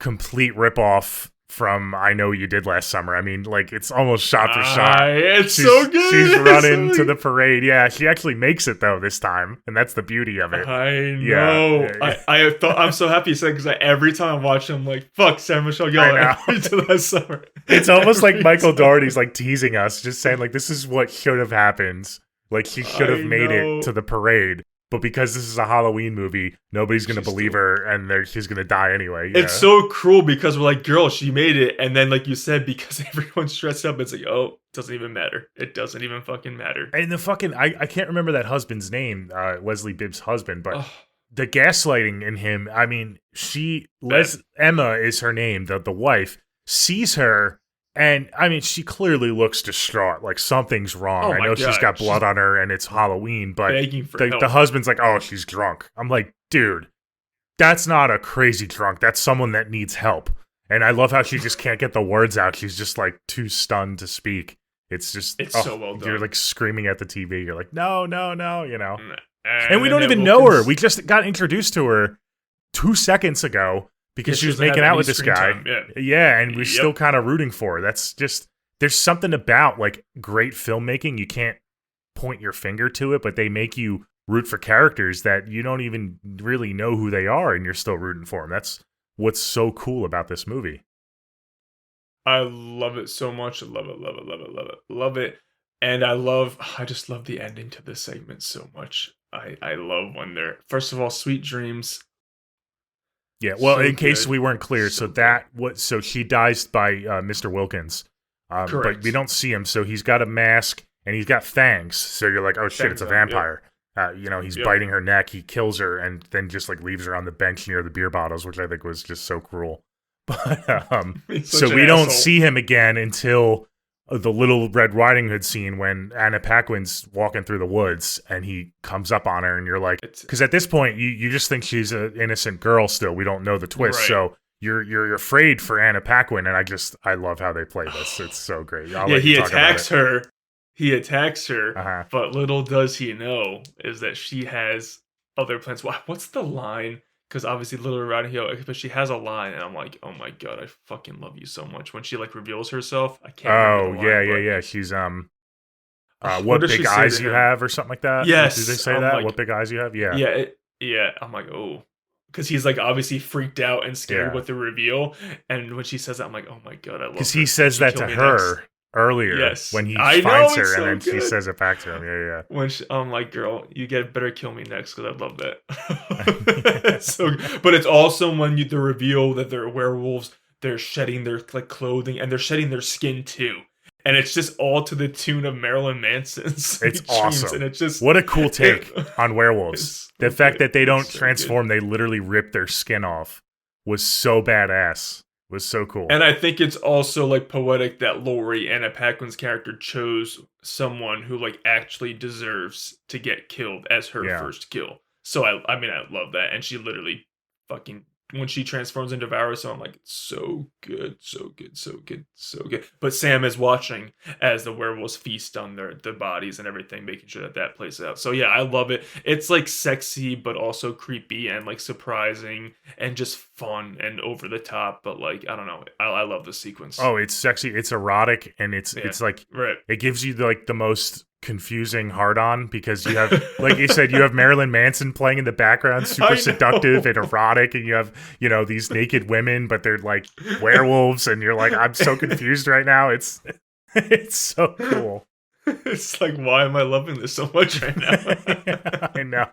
complete ripoff from I Know You Did Last Summer. I mean, like, it's almost shot for shot. It's so good. She's running to the parade. Yeah, she actually makes it though this time, and that's the beauty of it. I know. Yeah. I'm so happy you said, because every time I watch him, I'm like, fuck, Sarah Michelle Gellar to Last Summer. It's almost like Michael Dougherty's like teasing us, just saying like, this is what should have happened. Like, she should have made it to the parade. But because this is a Halloween movie, nobody's going to believe her, and she's going to die anyway. Yeah. It's so cruel because we're like, girl, she made it. And then, like you said, because everyone's dressed up, it's like, oh, it doesn't even matter. It doesn't even fucking matter. And the fucking, I can't remember that husband's name, Leslie Bibb's husband, but the gaslighting in him, I mean, Emma is her name, the wife, sees her. And, I mean, she clearly looks distraught, like something's wrong. I know she's got blood on her and it's Halloween, but the husband's like, oh, she's drunk. I'm like, dude, that's not a crazy drunk. That's someone that needs help. And I love how she just can't get the words out. She's just, like, too stunned to speak. It's just, it's so well done. You're, like, screaming at the TV. You're like, no, you know. And we don't even know her. We just got introduced to her 2 seconds ago. Because she was making out with this guy. Yeah, and we're still kind of rooting for her. That's just, there's something about, like, great filmmaking. You can't point your finger to it, but they make you root for characters that you don't even really know who they are, and you're still rooting for them. That's what's so cool about this movie. I love it so much. I love it. And I just love the ending to this segment so much. I love when they're, first of all, sweet dreams. Yeah, well, So in case good. we weren't clear, So so she dies by Mr. Wilkins, but Correct. we don't see him. So he's got a mask and he's got fangs. So you're like, oh shit, it's a Fangs on, vampire. He's Yep. biting her neck. He kills her and then just like leaves her on the bench near the beer bottles, which I think was just so cruel. But He's so such an we don't asshole. see him again until the Little Red Riding Hood scene when Anna Paquin's walking through the woods and he comes up on her and you're like, because at this point you just think she's an innocent girl still. We don't know the twist, Right. so you're afraid for Anna Paquin, and I love how they play this. It's so great. I'll Yeah, let he you talk about attacks it. her. He attacks her, Uh-huh. but little does he know is that she has other plans. What's the line? Because obviously Little Red Riding Hood, but she has a line, and I'm like, oh my god, I fucking love you so much. When she like reveals herself, I can't Oh remember the line, yeah. She's what what does she big say eyes to you him? have or something like that. Yes, Did they say I'm that? like- What big eyes you have? Yeah. Yeah. I'm like, oh, because he's like obviously freaked out and scared Yeah. with the reveal, and when she says that, I'm like, oh my god, I love. Because her. he says She that killed to me her next. earlier Yes. when he I know, finds her, it's and so then she good. says it back to him. Yeah. When I'm like, girl, you better kill me next because I love that. But it's also when the reveal that they're werewolves, they're shedding their like clothing and they're shedding their skin too, and it's just all to the tune of Marilyn Manson's. It's Sweet Dreams, awesome. and it's just What a cool take on werewolves. It's The so fact good. that they don't It's so transform, they literally rip their skin off, was so badass. Was so cool. And I think it's also like poetic that Lori, Anna Paquin's character, chose someone who like actually deserves to get killed as her Yeah. first kill. So I mean I love that, and she literally fucking when she transforms into Devour, so I'm like so good. But Sam is watching as the werewolves feast on their bodies and everything, making sure that plays out. So yeah, I love it. It's like sexy, but also creepy and like surprising and just fun and over the top. But like I don't know, I love the sequence. Oh, it's sexy. It's erotic, and it's like Right. it gives you like the most confusing hard on because you have, like you said, you have Marilyn Manson playing in the background, I super know. seductive and erotic, and you have these naked women, but they're like werewolves, and you're like, I'm so confused right now. It's so cool. It's like, why am I loving this so much right now? I know.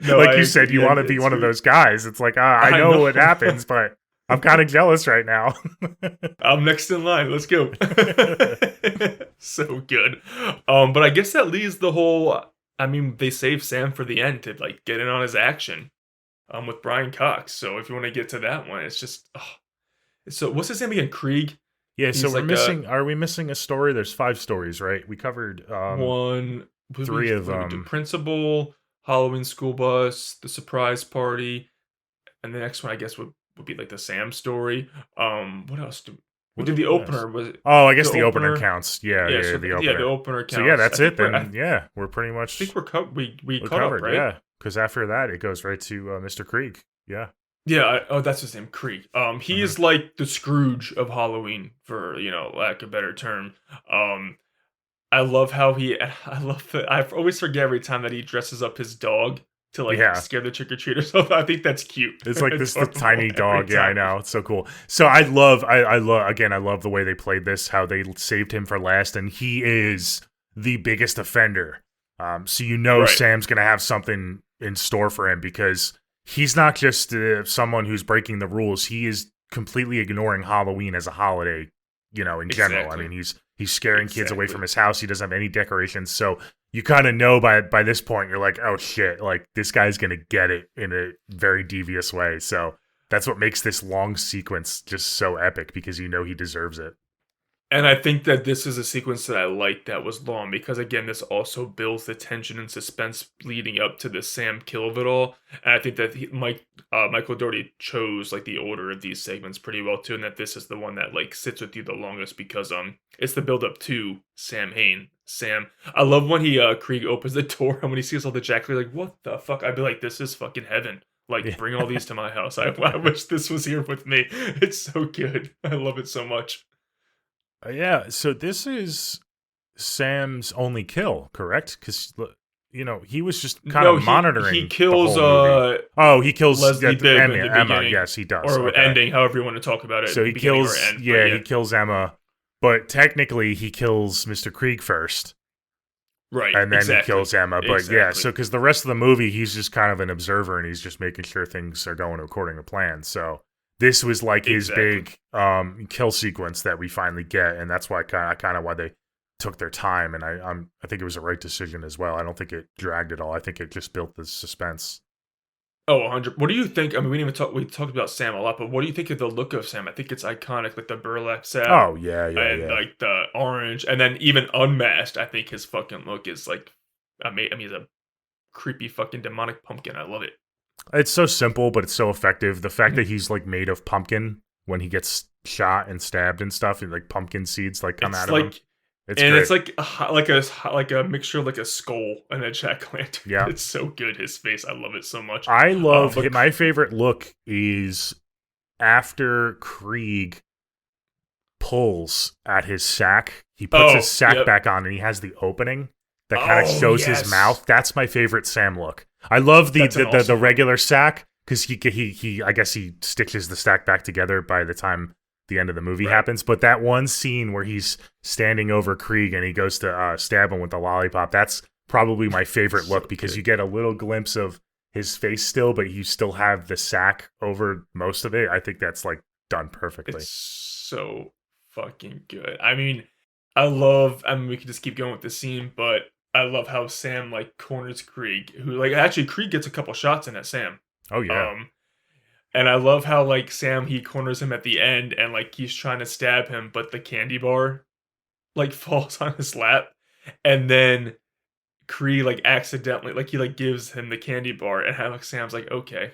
No, Like I you said, agree. you Yeah, want to be it's one of weird. those guys. It's like, I I know know. what happens, but I'm kind of jealous right now. I'm next in line. Let's go. So good. But I guess that leaves the whole. I mean, they save Sam for the end to like get in on his action. With Brian Cox. So if you want to get to that one, it's just. So what's his name again? Krieg. Yeah, so He's we're like missing. Are we missing a story? There's 5 stories, right? We covered One. 3 of The them. principal, Halloween school bus, the surprise party, and the next one I guess would be like the Sam story. What else? We did the opener. Was it? Oh, I guess the the opener opener- counts. Yeah, so the opener. the opener counts. So yeah, that's I it think then. Yeah, we're pretty much. I think we we're caught covered. up, right? Yeah, because after that it goes right to Mr. Krieg. Yeah. Yeah. That's his name, Krieg. He is like the Scrooge of Halloween, for lack of a better term. I love how I love that. I always forget every time that he dresses up his dog to like Yeah. scare the trick or treaters. I think that's cute. It's like this Adorable tiny every dog. Yeah, I time. know. It's so cool. So I love the way they played this, how they saved him for last, and he is the biggest offender. So Right. Sam's going to have something in store for him because he's not just someone who's breaking the rules. He is completely ignoring Halloween as a holiday, in general. I Exactly. mean, he's scaring kids away Exactly. from his house. He doesn't have any decorations. So you kind of know by this point, you're like, oh shit, like this guy's going to get it in a very devious way. So that's what makes this long sequence just so epic because he deserves it. And I think that this is a sequence that I like that was long because, again, this also builds the tension and suspense leading up to the Sam kill of it all. And I think that Michael Dougherty chose like the order of these segments pretty well too, and that this is the one that like sits with you the longest because it's the build up to Sam Hain. I love when Krieg opens the door and when he sees all the jackals, like, what the fuck? I'd be like, this is fucking heaven. Like, Yeah. bring all these to my house. I wish this was here with me. It's so good. I love it so much. Yeah, so this is Sam's only kill, correct? Because he was just kind of monitoring. He kills the whole movie. Oh, he kills Leslie Bibb Emma. in the Emma, beginning. yes, he does. or Okay. ending, however you want to talk about it. So he beginning or kills. end, but He kills Emma, but technically he kills Mr. Krieg first, Right. And then exactly. he kills Emma. But yeah, so because the rest of the movie, he's just kind of an observer and he's just making sure things are going according to plan. So this was like his big kill sequence that we finally get, and that's why kind of why they took their time. And I think it was the right decision as well. I don't think it dragged at all. I think it just built the suspense. Oh, 100. What do you think? I mean, we talked about Sam a lot, but what do you think of the look of Sam? I think it's iconic, like the burlap sack. Oh yeah, and like the orange, and then even unmasked, I think his fucking look is like, I mean, he's a creepy fucking demonic pumpkin. I love it. It's so simple, but it's so effective. The fact that he's like made of pumpkin when he gets shot and stabbed and stuff, and like pumpkin seeds like come out of him. It's and great. it's like a mixture of like a skull and a jack-o'-lantern. Yeah, it's so good. His face, I love it so much. I love my favorite look is after Krieg pulls at his sack. He puts his sack back on, and he has the opening that kind of shows his mouth. That's my favorite Sam look. I love the regular sack because he I guess he stitches the sack back together by the time the end of the movie happens. But that one scene where he's standing over Krieg and he goes to stab him with the lollipop, that's probably my favorite look because you get a little glimpse of his face still, but you still have the sack over most of it. I think that's like done perfectly. It's so fucking good. I mean, we could just keep going with the scene, but I love how Sam like corners Krieg, who like actually Krieg gets a couple shots in at Sam. Oh yeah. And I love how like Sam he corners him at the end and like he's trying to stab him, but the candy bar like falls on his lap, and then Krieg like accidentally like he like gives him the candy bar, and how like Sam's like, okay,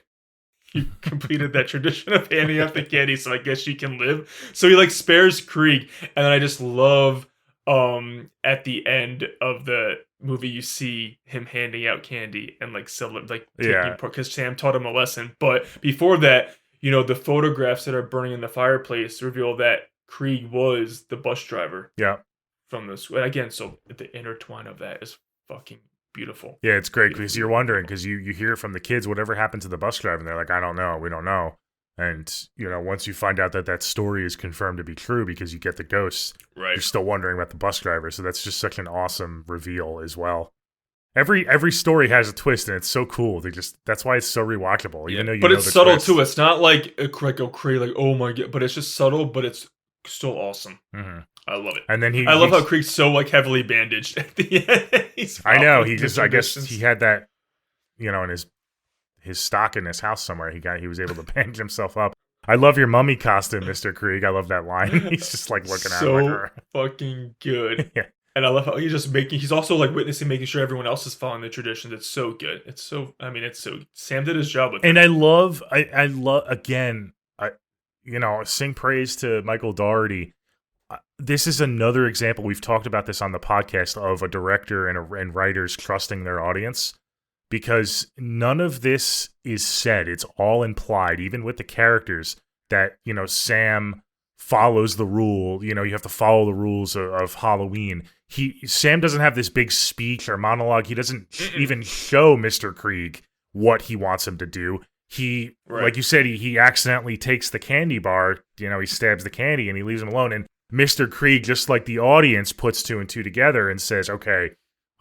you completed that tradition of handing out the candy, so I guess you can live. So he like spares Krieg, and then I just love at the end of the movie you see him handing out candy and like taking part because Sam taught him a lesson. But before that, you know, the photographs that are burning in the fireplace reveal that Krieg was the bus driver. Yeah. From this again, so the intertwine of that is fucking beautiful. Yeah, it's great because you're wondering because you hear from the kids whatever happened to the bus driver, and they're like, I don't know, we don't know. And, you know, once you find out that story is confirmed to be true because you get the ghosts, you're still wondering about the bus driver. So that's just such an awesome reveal as well. Every story has a twist, and it's so cool. That's why it's so rewatchable. Even though you but know it's the subtle twist. too. It's not like a crazy like oh my god, but it's just subtle, but it's still awesome. Mm-hmm. I love it. And then I love how Krieg's so like heavily bandaged at the end. I know I guess he had that, you know, in his stock in his house somewhere. He was able to bandage himself up. I love your mummy costume, Mr. Krieg. I love that line. He's just like looking at him like, fucking good. Yeah. And I love how he's also like witnessing, making sure everyone else is following the traditions. It's so good. Sam did his job with it. And I love again, sing praise to Michael Dougherty. This is another example. We've talked about this on the podcast of a director and writers trusting their audience. Because none of this is said. It's all implied, even with the characters, that, you know, Sam follows the rule. You know, you have to follow the rules of Halloween. Sam doesn't have this big speech or monologue. He doesn't even show Mr. Krieg what he wants him to do. Like you said, he accidentally takes the candy bar. You know, he stabs the candy and he leaves him alone. And Mr. Krieg, just like the audience, puts two and two together and says, okay,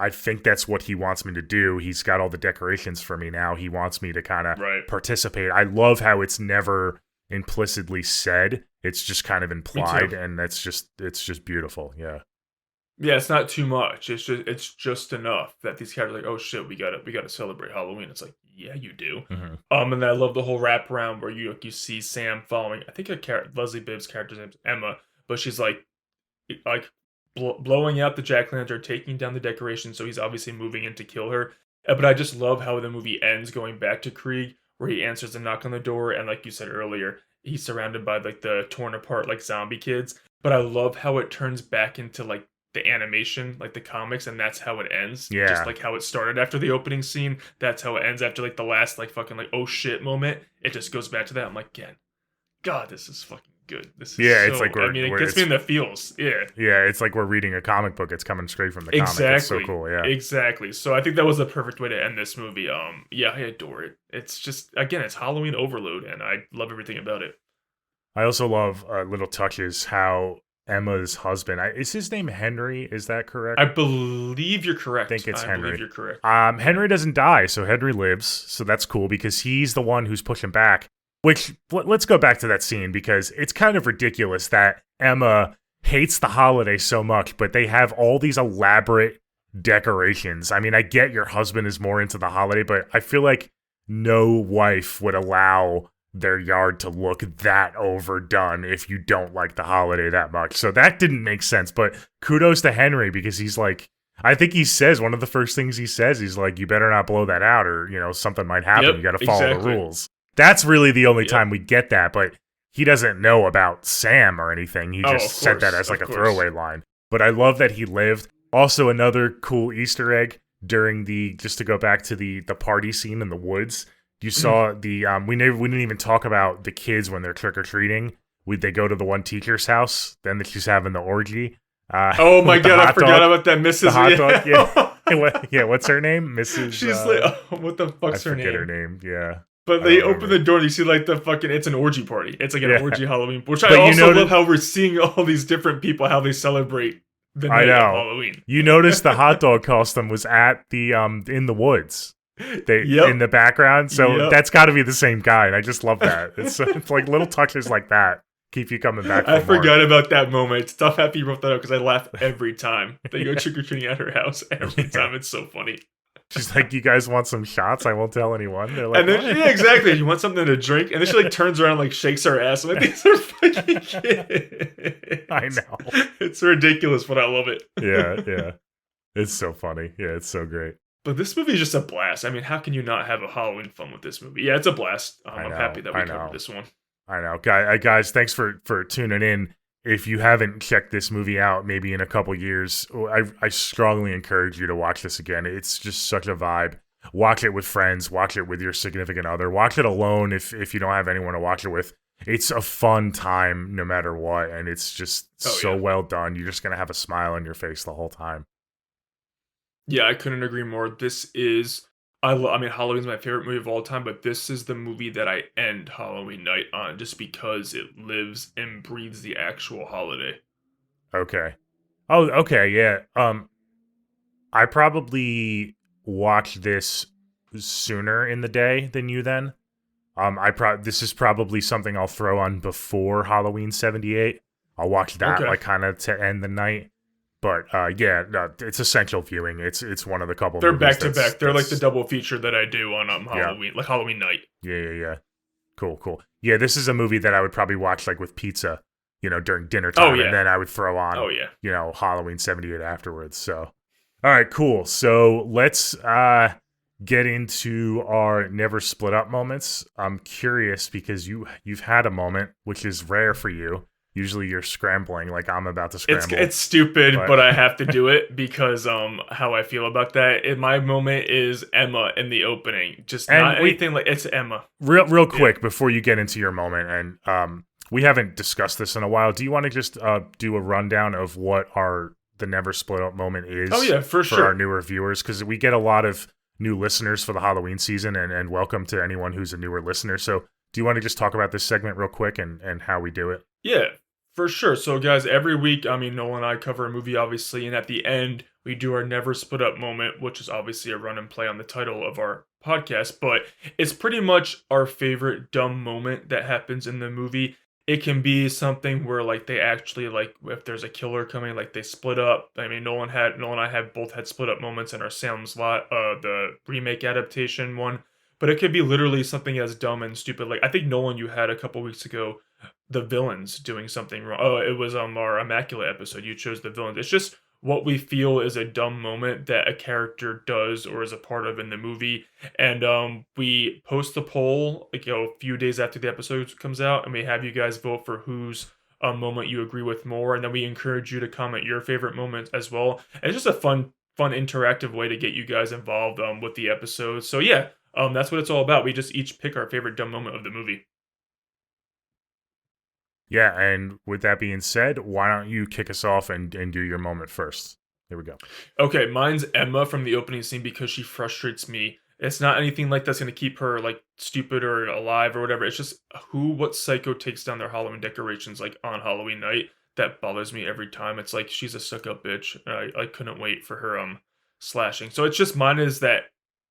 I think that's what he wants me to do. He's got all the decorations for me now. He wants me to kind of participate. I love how it's never implicitly said. It's just kind of implied, and it's just beautiful. Yeah. Yeah, it's not too much. It's just enough that these characters are like, oh shit, we gotta celebrate Halloween. It's like, yeah, you do. Mm-hmm. And then I love the whole wraparound where you see Sam following. I think Leslie Bibb's character's name's Emma, but she's like blowing out the jack-o'-lantern, taking down the decorations, so he's obviously moving in to kill her. But I just love how the movie ends going back to Krieg, where he answers a knock on the door, and like you said earlier, he's surrounded by like the torn apart like zombie kids. But I love how it turns back into like the animation, like the comics, and that's how it ends. Yeah. Just like how it started after the opening scene, that's how it ends after like the last like fucking like oh shit moment. It just goes back to that. I'm like, God, this is fucking good. This is it's like it gets me in the feels. Yeah. Yeah, it's like we're reading a comic book. It's coming straight from the comic. It's so cool, yeah. Exactly. So I think that was the perfect way to end this movie. Yeah, I adore it. It's just, again, it's Halloween overload, and I love everything about it. I also love little touches how Emma's husband. Is his name Henry? Is that correct? I believe you're correct. I think it's Henry. Believe you're correct. Henry doesn't die, so Henry lives. So that's cool because he's the one who's pushing back. Which, let's go back to that scene because it's kind of ridiculous that Emma hates the holiday so much, but they have all these elaborate decorations. I mean, I get your husband is more into the holiday, but I feel like no wife would allow their yard to look that overdone if you don't like the holiday that much. So that didn't make sense, but kudos to Henry because he's like, I think he says, one of the first things he says, he's like, you better not blow that out or, something might happen. Yep, you got to follow exactly. the rules. That's really the only time we get that, but he doesn't know about Sam or anything. He just said that as like a throwaway line. But I love that he lived. Also, another cool Easter egg during just to go back to the party scene in the woods. You saw we didn't even talk about the kids when they're trick-or-treating. They go to the one teacher's house, then she's having the orgy. Oh my god, I forgot about that, Mrs. The hot dog, yeah. What's her name? Mrs. She's like, what the fuck's her name? I forget her name, yeah. But they open the door and you see like the fucking, it's an orgy party. It's like an orgy Halloween. Which but I also love how we're seeing all these different people, how they celebrate the night of Halloween. You notice the hot dog costume was at the in the woods. In the background. So that's got to be the same guy. And I just love that. It's like little touches like that keep you coming back. I forgot about that moment. It's tough happy you brought that up because I laugh every time they go trick-or-treating at her house. Every time. It's so funny. She's like, you guys want some shots? I won't tell anyone. They're like, and then, exactly. You want something to drink? And then she like turns around and like shakes her ass. I'm like, these are fucking kids. I know. It's ridiculous, but I love it. Yeah. It's so funny. Yeah, it's so great. But this movie is just a blast. I mean, how can you not have a Halloween fun with this movie? Yeah, it's a blast. I'm happy that we covered this one. I know. Guys, thanks for tuning in. If you haven't checked this movie out, maybe in a couple years, I strongly encourage you to watch this again. It's just such a vibe. Watch it with friends. Watch it with your significant other. Watch it alone if you don't have anyone to watch it with. It's a fun time no matter what, and it's just well done. You're just going to have a smile on your face the whole time. Yeah, I couldn't agree more. This is, I mean, Halloween's my favorite movie of all time, but this is the movie that I end Halloween night on just because it lives and breathes the actual holiday. Okay. Oh, okay, yeah. I probably watched this sooner in the day than you then. This is probably something I'll throw on before Halloween 78. I'll watch that like kind of to end the night. But it's essential viewing. It's one of the couple. They're back to back. They're like the double feature that I do on Halloween, like Halloween night. Yeah. Cool. Yeah, this is a movie that I would probably watch like with pizza, during dinner time, and then I would throw on, Halloween 78 afterwards. So, all right, cool. So let's get into our never split up moments. I'm curious because you've had a moment which is rare for you. Usually you're scrambling like I'm about to scramble. It's stupid, but I have to do it because how I feel about that. My moment is Emma in the opening. Just not anything like it's Emma. Real quick before you get into your moment, and we haven't discussed this in a while. Do you want to just do a rundown of what the never split up moment is? Oh yeah, for sure. Our newer viewers, because we get a lot of new listeners for the Halloween season, and welcome to anyone who's a newer listener. So do you want to just talk about this segment real quick and how we do it? Yeah, for sure. So guys, every week, Noel and I cover a movie, obviously, and at the end, we do our never split up moment, which is obviously a run and play on the title of our podcast, but it's pretty much our favorite dumb moment that happens in the movie. It can be something where like they actually like if there's a killer coming, like they split up. I mean, Noel and I both had split up moments in our Salem's Lot, the remake adaptation one. But it could be literally something as dumb and stupid. Like I think Nolan, you had a couple weeks ago, the villains doing something wrong. Oh, it was our Immaculate episode. You chose the villains. It's just what we feel is a dumb moment that a character does or is a part of in the movie. And we post the poll like a few days after the episode comes out, and we have you guys vote for whose moment you agree with more, and then we encourage you to comment your favorite moments as well. And it's just a fun interactive way to get you guys involved with the episode. So yeah, that's what it's all about. We just each pick our favorite dumb moment of the movie. Yeah, and with that being said, why don't you kick us off and do your moment first? Here we go. Okay, mine's Emma from the opening scene because she frustrates me. It's not anything like that's going to keep her like stupid or alive or whatever. It's just what psycho takes down their Halloween decorations like on Halloween night. that bothers me every time. It's like she's a stuck up bitch. I couldn't wait for her slashing. So it's just mine is that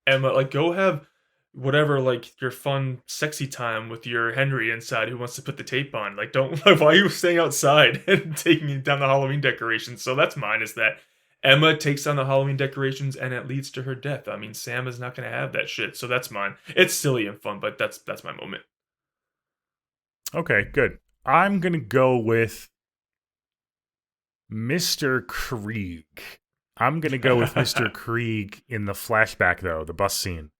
Emma, like, go have whatever, like, your fun sexy time with your Henry inside who wants to put the tape on. Like, don't like, why are you staying outside and taking down the Halloween decorations? So that's mine, is that Emma takes down the Halloween decorations and it leads to her death. I mean, Sam is not going to have that shit. So that's mine. It's silly and fun, but that's my moment. Okay, good. I'm gonna go with Mr. Krieg. I'm gonna go with Mr. Krieg in the flashback, though, the bus scene.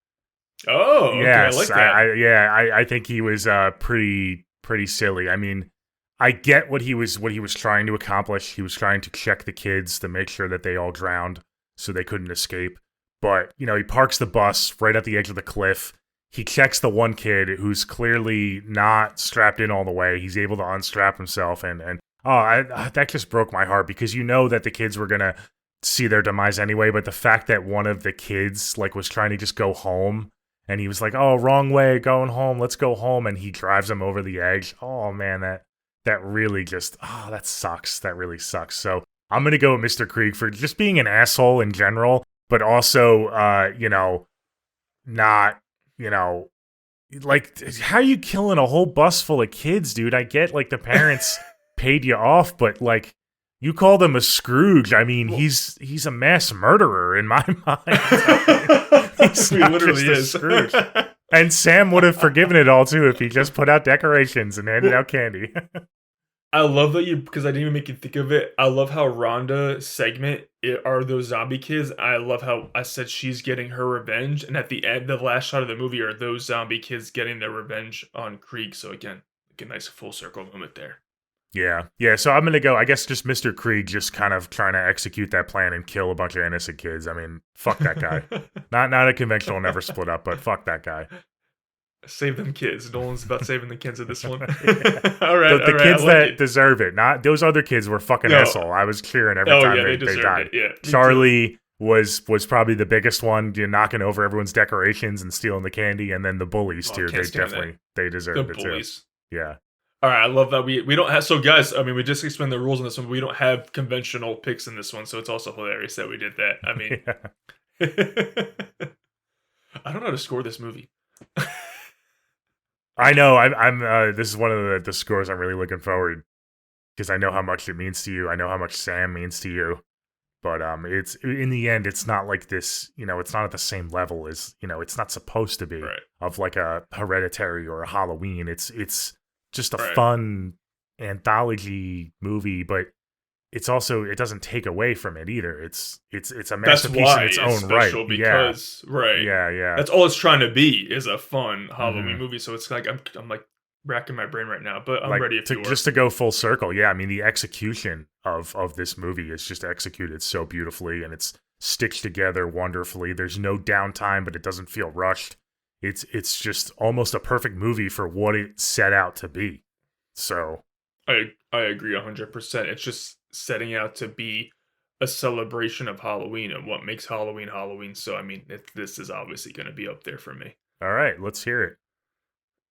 Oh, okay, Yes, I like that. I think he was pretty silly. I mean, I get what he was trying to accomplish. He was trying to check the kids to make sure that they all drowned so they couldn't escape. But, you know, he parks the bus right at the edge of the cliff. He checks the one kid who's clearly not strapped in all the way. He's able to unstrap himself, and that just broke my heart, because you know that the kids were gonna see their demise anyway. But the fact that one of the kids like was trying to just go home, and he was like, "Oh, wrong way, going home. Let's go home," and he drives him over the edge. Oh man, that really just that sucks. That really sucks. So I'm gonna go with Mr. Krieg for just being an asshole in general, but also not. Like, how are you killing a whole bus full of kids, dude? I get, like, the parents paid you off, but, like, you call them a Scrooge. I mean, he's a mass murderer in my mind. He's He not literally just a is. Scrooge. And Sam would have forgiven it all, too, if he just put out decorations and handed out candy. I love that because I didn't even make you think of it. I love how Rhonda's segment are those zombie kids. I love how I said she's getting her revenge, and at the end, the last shot of the movie are those zombie kids getting their revenge on Krieg. So again, like a nice full circle moment there. Yeah. So I'm gonna go. I guess just Mr. Krieg just kind of trying to execute that plan and kill a bunch of innocent kids. I mean, fuck that guy. Not a conventional never split up, but fuck that guy. Save them kids. Nolan's about saving the kids of this one. Yeah. All right, The kids that deserve it. Not those other kids were fucking No. asshole. I was cheering every time they they deserved died. it. Yeah, me Charlie was probably the biggest one, knocking over everyone's decorations and stealing the candy, and then the bullies too. can't They stand definitely they too. deserved The it bullies. too. Yeah. All right, I love that we don't have. So guys, I mean, we just explained the rules on this one. But we don't have conventional picks in this one, so it's also hilarious that we did that. I mean, I don't know how to score this movie. I know. I'm. This is one of the scores I'm really looking forward, because I know how much it means to you. I know how much Sam means to you. But it's in the end, it's not like this. It's not at the same level as it's not supposed to be of like a Hereditary or a Halloween. It's just a fun anthology movie, but it's also, it doesn't take away from it either. It's a masterpiece in its own right. Because, Yeah. That's all it's trying to be, is a fun Halloween movie. So it's like I'm like racking my brain right now, but I'm like, ready if you are. Just to go full circle. Yeah, I mean, the execution of this movie is just executed so beautifully, and it's stitched together wonderfully. There's no downtime, but it doesn't feel rushed. It's just almost a perfect movie for what it set out to be. So I agree 100%. It's just setting out to be a celebration of Halloween and what makes Halloween Halloween. So I mean, this is obviously going to be up there for me. All right, let's hear it.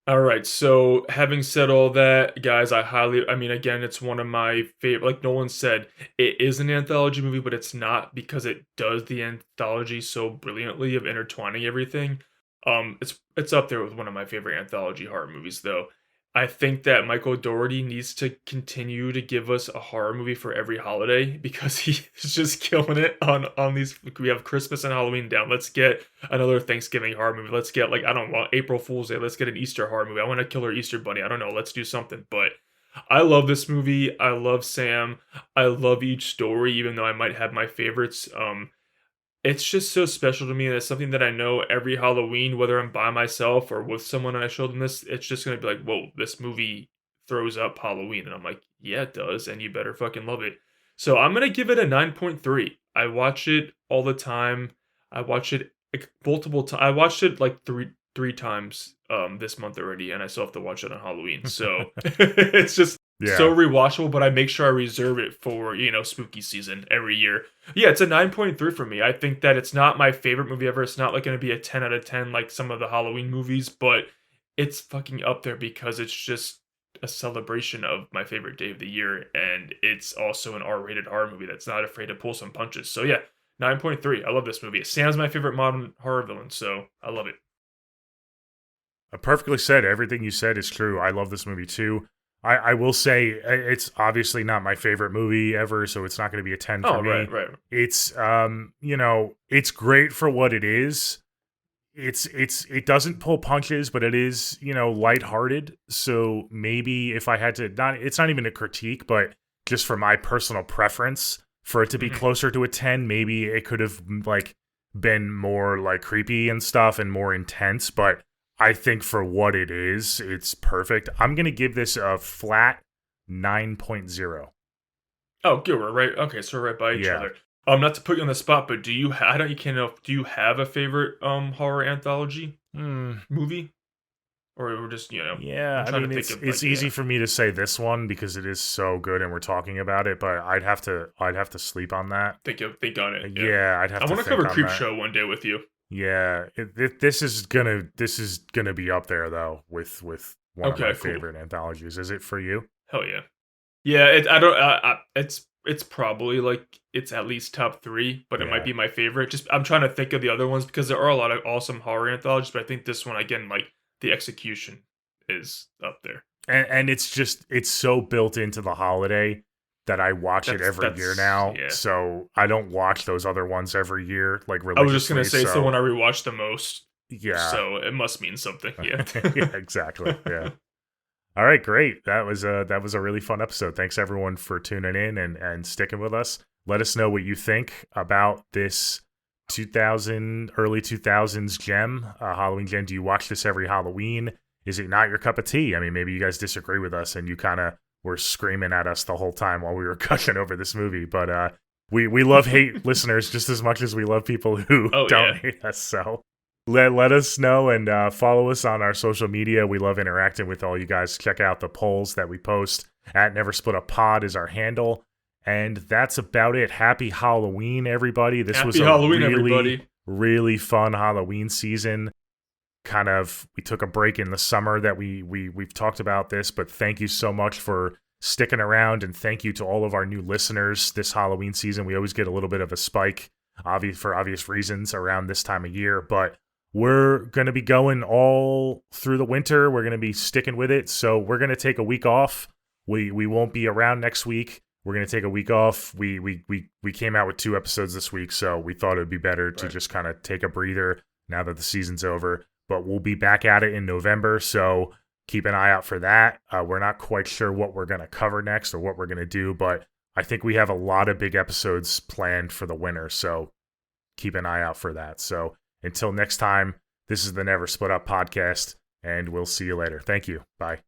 All right, so having said all that, guys, I mean, again, it's one of my favorite, like Nolan said, it is an anthology movie, but it's not, because it does the anthology so brilliantly of intertwining everything. It's up there with one of my favorite anthology horror movies, though. I think that Michael Dougherty needs to continue to give us a horror movie for every holiday, because he's just killing it on these. We have Christmas and Halloween down. Let's get another Thanksgiving horror movie. Let's get, like, I don't want April Fool's Day. Let's get an Easter horror movie. I want to kill our Easter bunny. I don't know. Let's do something. But I love this movie. I love Sam. I love each story, even though I might have my favorites. It's just so special to me, and it's something that I know every Halloween, whether I'm by myself or with someone and I show them this, it's just going to be like, whoa, this movie throws up Halloween. And I'm like, yeah, it does, and you better fucking love it. So I'm going to give it a 9.3. I watch it all the time. I watch it multiple times. I watched it like three times this month already, and I still have to watch it on Halloween. So it's just so rewatchable, but I make sure I reserve it for, spooky season every year. Yeah, it's a 9.3 for me. I think that it's not my favorite movie ever. It's not like going to be a 10 out of 10 like some of the Halloween movies, but it's fucking up there because it's just a celebration of my favorite day of the year, and it's also an R-rated horror movie that's not afraid to pull some punches. So yeah, 9.3. I love this movie. Sam's my favorite modern horror villain, so I love it. Perfectly said. Everything you said is true. I love this movie too. I will say it's obviously not my favorite movie ever, so it's not going to be a 10 for me. Right. It's it's great for what it is. It doesn't pull punches, but it is, lighthearted. So maybe if I had to, it's not even a critique, but just for my personal preference, for it to be closer to a 10, maybe it could have been more creepy and stuff and more intense, but I think for what it is, it's perfect. I'm going to give this a flat 9.0. Oh, good. We're right. Okay, so we're right by each other. Not to put you on the spot, but do you do you have a favorite horror anthology movie? Or we're just, Yeah, I mean, it's easy for me to say this one because it is so good and we're talking about it, but I'd have to sleep on that. Think on it. Yeah, I'd have to. I want to cover Creepshow one day with you. Yeah, this is gonna be up there though with one of my favorite anthologies. Is it for you? Hell yeah, yeah. It's probably it's at least top 3, but it might be my favorite. Just I'm trying to think of the other ones because there are a lot of awesome horror anthologies, but I think this one again, the execution is up there. And it's so built into the holiday that I watch it every year now. Yeah. So I don't watch those other ones every year, religiously. I was just going to say, it's the one I rewatch the most. Yeah. So it must mean something. Yeah. Yeah, exactly. Yeah. All right, great. That was a really fun episode. Thanks everyone for tuning in and sticking with us. Let us know what you think about this early 2000s gem, Halloween gem. Do you watch this every Halloween? Is it not your cup of tea? I mean, maybe you guys disagree with us and you kind of were screaming at us the whole time while we were gushing over this movie, but we love hate listeners just as much as we love people who don't hate us. So let us know and follow us on our social media. We love interacting with all you guys. Check out the polls that we post at Never Split a Pod is our handle, and that's about it. Happy Halloween, everybody! This was a really fun Halloween season. We took a break in the summer that we've talked about this, but thank you so much for sticking around, and thank you to all of our new listeners this Halloween season. We always get a little bit of a spike, for obvious reasons, around this time of year, but we're going to be going all through the winter. We're going to be sticking with it, so we're going to take a week off. We won't be around next week. We're going to take a week off. We came out with 2 episodes this week, so we thought it would be better to just kind of take a breather now that the season's over. But we'll be back at it in November, so keep an eye out for that. We're not quite sure what we're going to cover next or what we're going to do, but I think we have a lot of big episodes planned for the winter, so keep an eye out for that. So until next time, this is the Never Split Up podcast, and we'll see you later. Thank you. Bye.